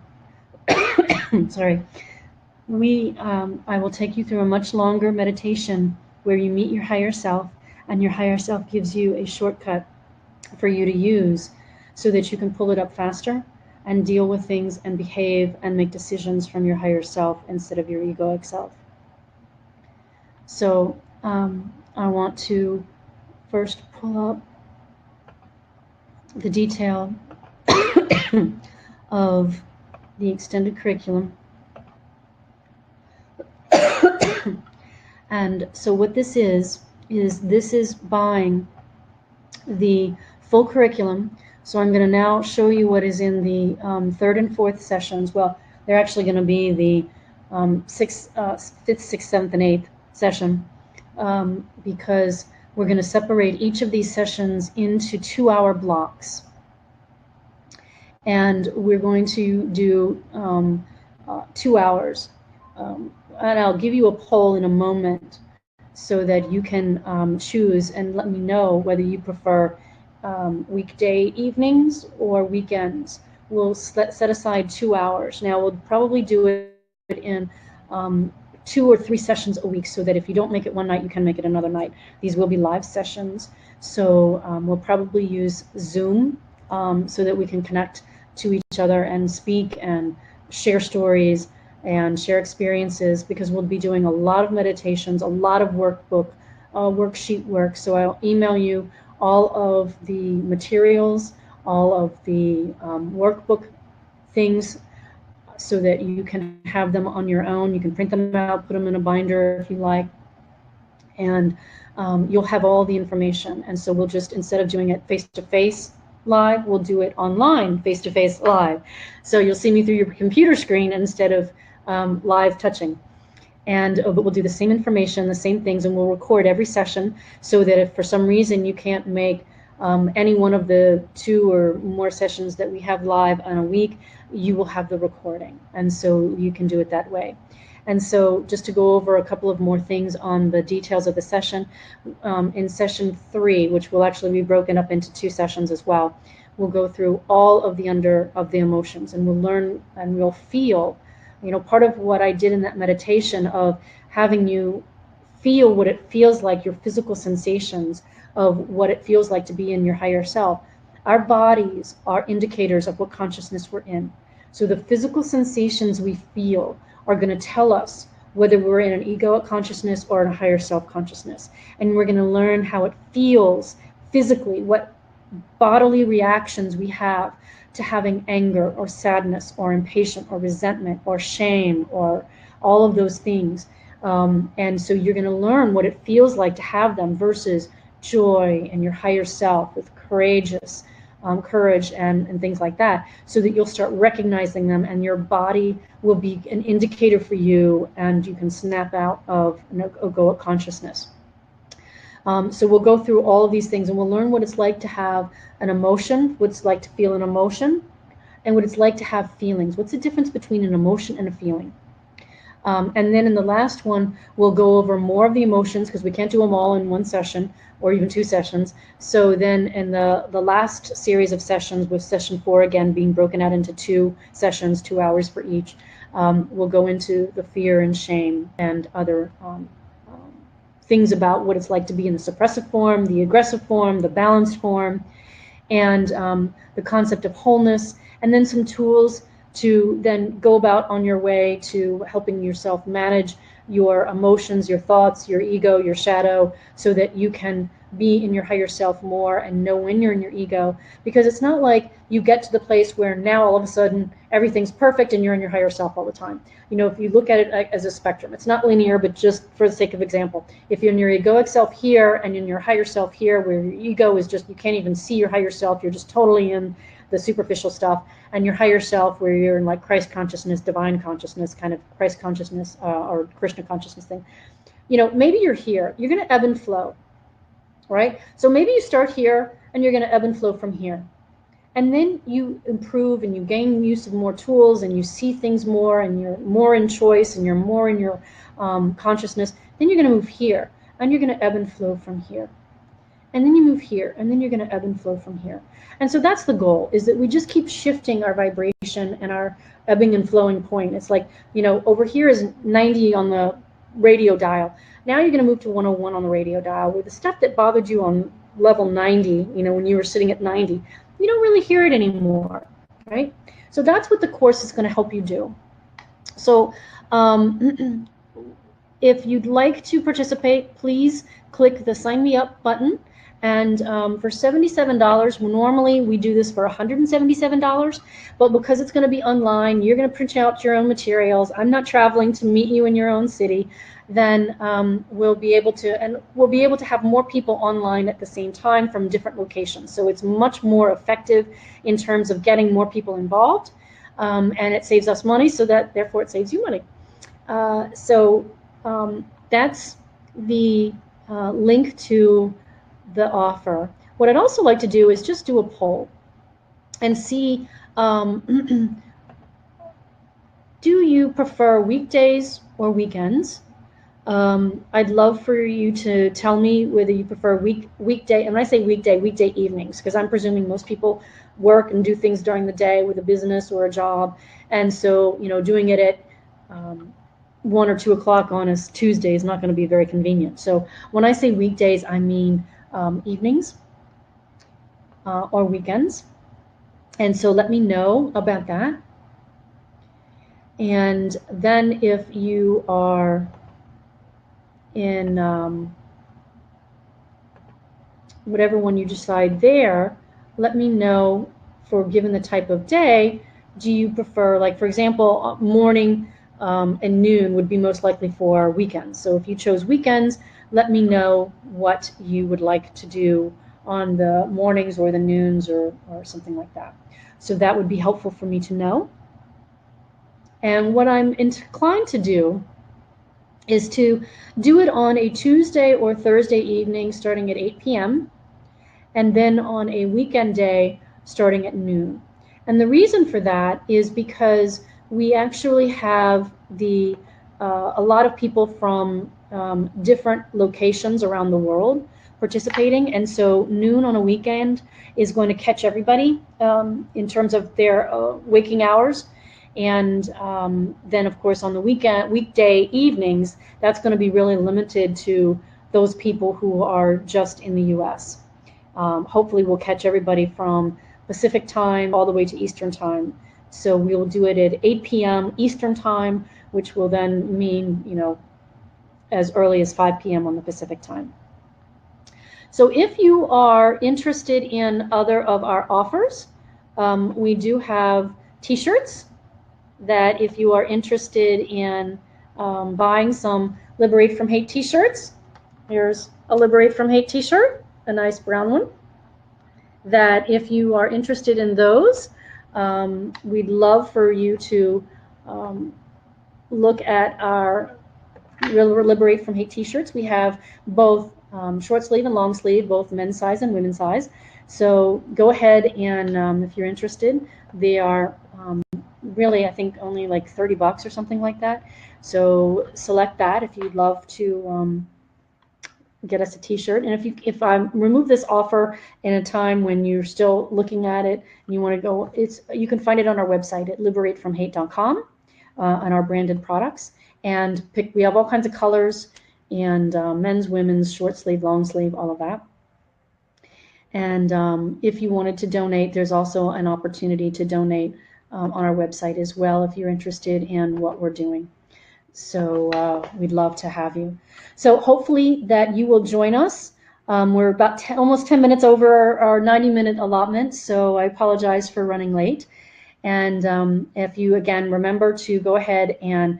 sorry, I will take you through a much longer meditation where you meet your higher self, and your higher self gives you a shortcut for you to use so that you can pull it up faster and deal with things and behave and make decisions from your higher self instead of your egoic self. So I want to first pull up the detail of the extended curriculum. And so what this is buying the full curriculum. So I'm going to now show you what is in the third and fourth sessions. Well, they're actually going to be the fifth, sixth, seventh, and eighth session because we're going to separate each of these sessions into 2-hour blocks. And we're going to do 2 hours. And I'll give you a poll in a moment so that you can choose and let me know whether you prefer weekday evenings or weekends. We'll set aside 2 hours. Now we'll probably do it in 2 or 3 sessions a week so that if you don't make it one night, you can make it another night. These will be live sessions. So we'll probably use Zoom so that we can connect to each other and speak and share stories and share experiences, because we'll be doing a lot of meditations, a lot of worksheet work. So I'll email you all of the materials, all of the workbook things so that you can have them on your own. You can print them out, put them in a binder if you like, and you'll have all the information. And so we'll just, instead of doing it face-to-face live, we'll do it online, face-to-face live. So you'll see me through your computer screen instead of live touching. And but we'll do the same information, the same things, and we'll record every session so that if for some reason you can't make any one of the 2 or more sessions that we have live on a week, you will have the recording, and so you can do it that way. And so just to go over a couple of more things on the details of the session, in session 3, which will actually be broken up into 2 sessions as well, we'll go through all of the emotions, and we'll learn and we'll feel, you know, part of what I did in that meditation of having you feel what it feels like, your physical sensations of what it feels like to be in your higher self. Our bodies are indicators of what consciousness we're in. So the physical sensations we feel are going to tell us whether we're in an egoic consciousness or in a higher self consciousness. And we're going to learn how it feels physically, what bodily reactions we have to having anger or sadness or impatience or resentment or shame or all of those things. And so you're going to learn what it feels like to have them versus joy and your higher self with courage and things like that, so that you'll start recognizing them and your body will be an indicator for you and you can snap out of an egoic consciousness. So we'll go through all of these things and we'll learn what it's like to have an emotion, what it's like to feel an emotion, and what it's like to have feelings. What's the difference between an emotion and a feeling? And then in the last one, we'll go over more of the emotions because we can't do them all in one session or even 2 sessions. So then in the last series of sessions, with session 4 again being broken out into 2 sessions, 2 hours for each, we'll go into the fear and shame and other things about what it's like to be in the suppressive form, the aggressive form, the balanced form, and the concept of wholeness, and then some tools to then go about on your way to helping yourself manage your emotions, your thoughts, your ego, your shadow, so that you can be in your higher self more and know when you're in your ego. Because it's not like you get to the place where now all of a sudden everything's perfect and you're in your higher self all the time. You know, if you look at it as a spectrum, it's not linear, but just for the sake of example, if you're in your egoic self here and in your higher self here, where your ego is just, you can't even see your higher self, you're just totally in the superficial stuff, and your higher self where you're in like Christ consciousness, divine consciousness, kind of Christ consciousness or Krishna consciousness thing, you know, maybe you're here, you're going to ebb and flow, right? So maybe you start here and you're going to ebb and flow from here. And then you improve and you gain use of more tools and you see things more and you're more in choice and you're more in your consciousness. Then you're going to move here and you're going to ebb and flow from here. And then you move here and then you're going to ebb and flow from here. And so that's the goal, is that we just keep shifting our vibration and our ebbing and flowing point. It's like, you know, over here is 90 on the radio dial. Now you're going to move to 101 on the radio dial, where the stuff that bothered you on level 90, when you were sitting at 90, you don't really hear it anymore, right? So that's what the course is going to help you do. So if you'd like to participate, please click the sign me up button. And for $77, normally we do this for $177, but because it's going to be online, you're going to print out your own materials. I'm not traveling to meet you in your own city. Then we'll be able to have more people online at the same time from different locations. So it's much more effective in terms of getting more people involved, and it saves us money, so that therefore it saves you money. That's the link to the offer. What I'd also like to do is just do a poll and see, do you prefer weekdays or weekends? I'd love for you to tell me whether you prefer weekday, and when I say weekday evenings, because I'm presuming most people work and do things during the day with a business or a job, and so doing it at 1 or 2 o'clock on a Tuesday is not going to be very convenient. So when I say weekdays, I mean evenings or weekends. And so let me know about that. And then if you are in whatever one you decide there, let me know for given the type of day, do you prefer, like for example, morning and noon would be most likely for weekends. So if you chose weekends, let me know what you would like to do on the mornings or the noons or something like that. So that would be helpful for me to know. And what I'm inclined to do is to do it on a Tuesday or Thursday evening starting at 8 p.m. and then on a weekend day starting at noon. And the reason for that is because we actually have a lot of people from different locations around the world participating, and so noon on a weekend is going to catch everybody in terms of their waking hours. And then of course on the weekday evenings, that's going to be really limited to those people who are just in the US. Hopefully we'll catch everybody from Pacific time all the way to Eastern time. So we'll do it at 8 p.m. Eastern time, which will then mean, as early as 5 p.m. on the Pacific time. So if you are interested in other of our offers, we do have t-shirts that if you are interested in buying some Liberate from Hate t-shirts, here's a Liberate from Hate t-shirt, a nice brown one, that if you are interested in those, we'd love for you to look at our Liberate from Hate t-shirts. We have both short sleeve and long sleeve, both men's size and women's size. So go ahead and if you're interested, they are really, I think, only like $30 or something like that. So select that if you'd love to get us a t-shirt. And if I remove this offer in a time when you're still looking at it and you want to go, you can find it on our website at liberatefromhate.com on our branded products. And we have all kinds of colors and men's, women's, short sleeve, long sleeve, all of that. And if you wanted to donate, there's also an opportunity to donate on our website as well if you're interested in what we're doing. So we'd love to have you. So hopefully that you will join us. We're about almost 10 minutes over our 90-minute allotment, so I apologize for running late. And if you, again, remember to go ahead and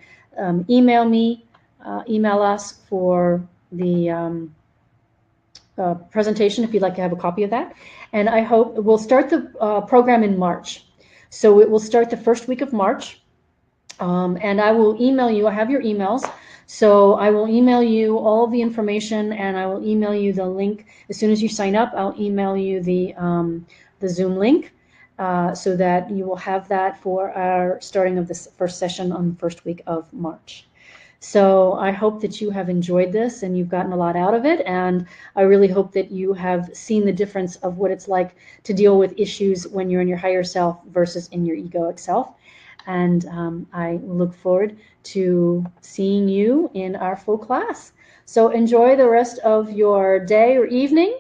email us for the presentation if you'd like to have a copy of that. And I hope we'll start the program in March. So it will start the first week of March. And I will email you. I have your emails. So I will email you all the information, and I will email you the link. As soon as you sign up, I'll email you the Zoom link so that you will have that for our starting of this first session on the first week of March. So I hope that you have enjoyed this and you've gotten a lot out of it. And I really hope that you have seen the difference of what it's like to deal with issues when you're in your higher self versus in your egoic self. And I look forward to seeing you in our full class. So enjoy the rest of your day or evening,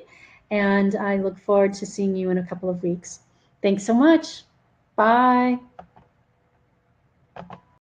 and I look forward to seeing you in a couple of weeks. Thanks so much. Bye.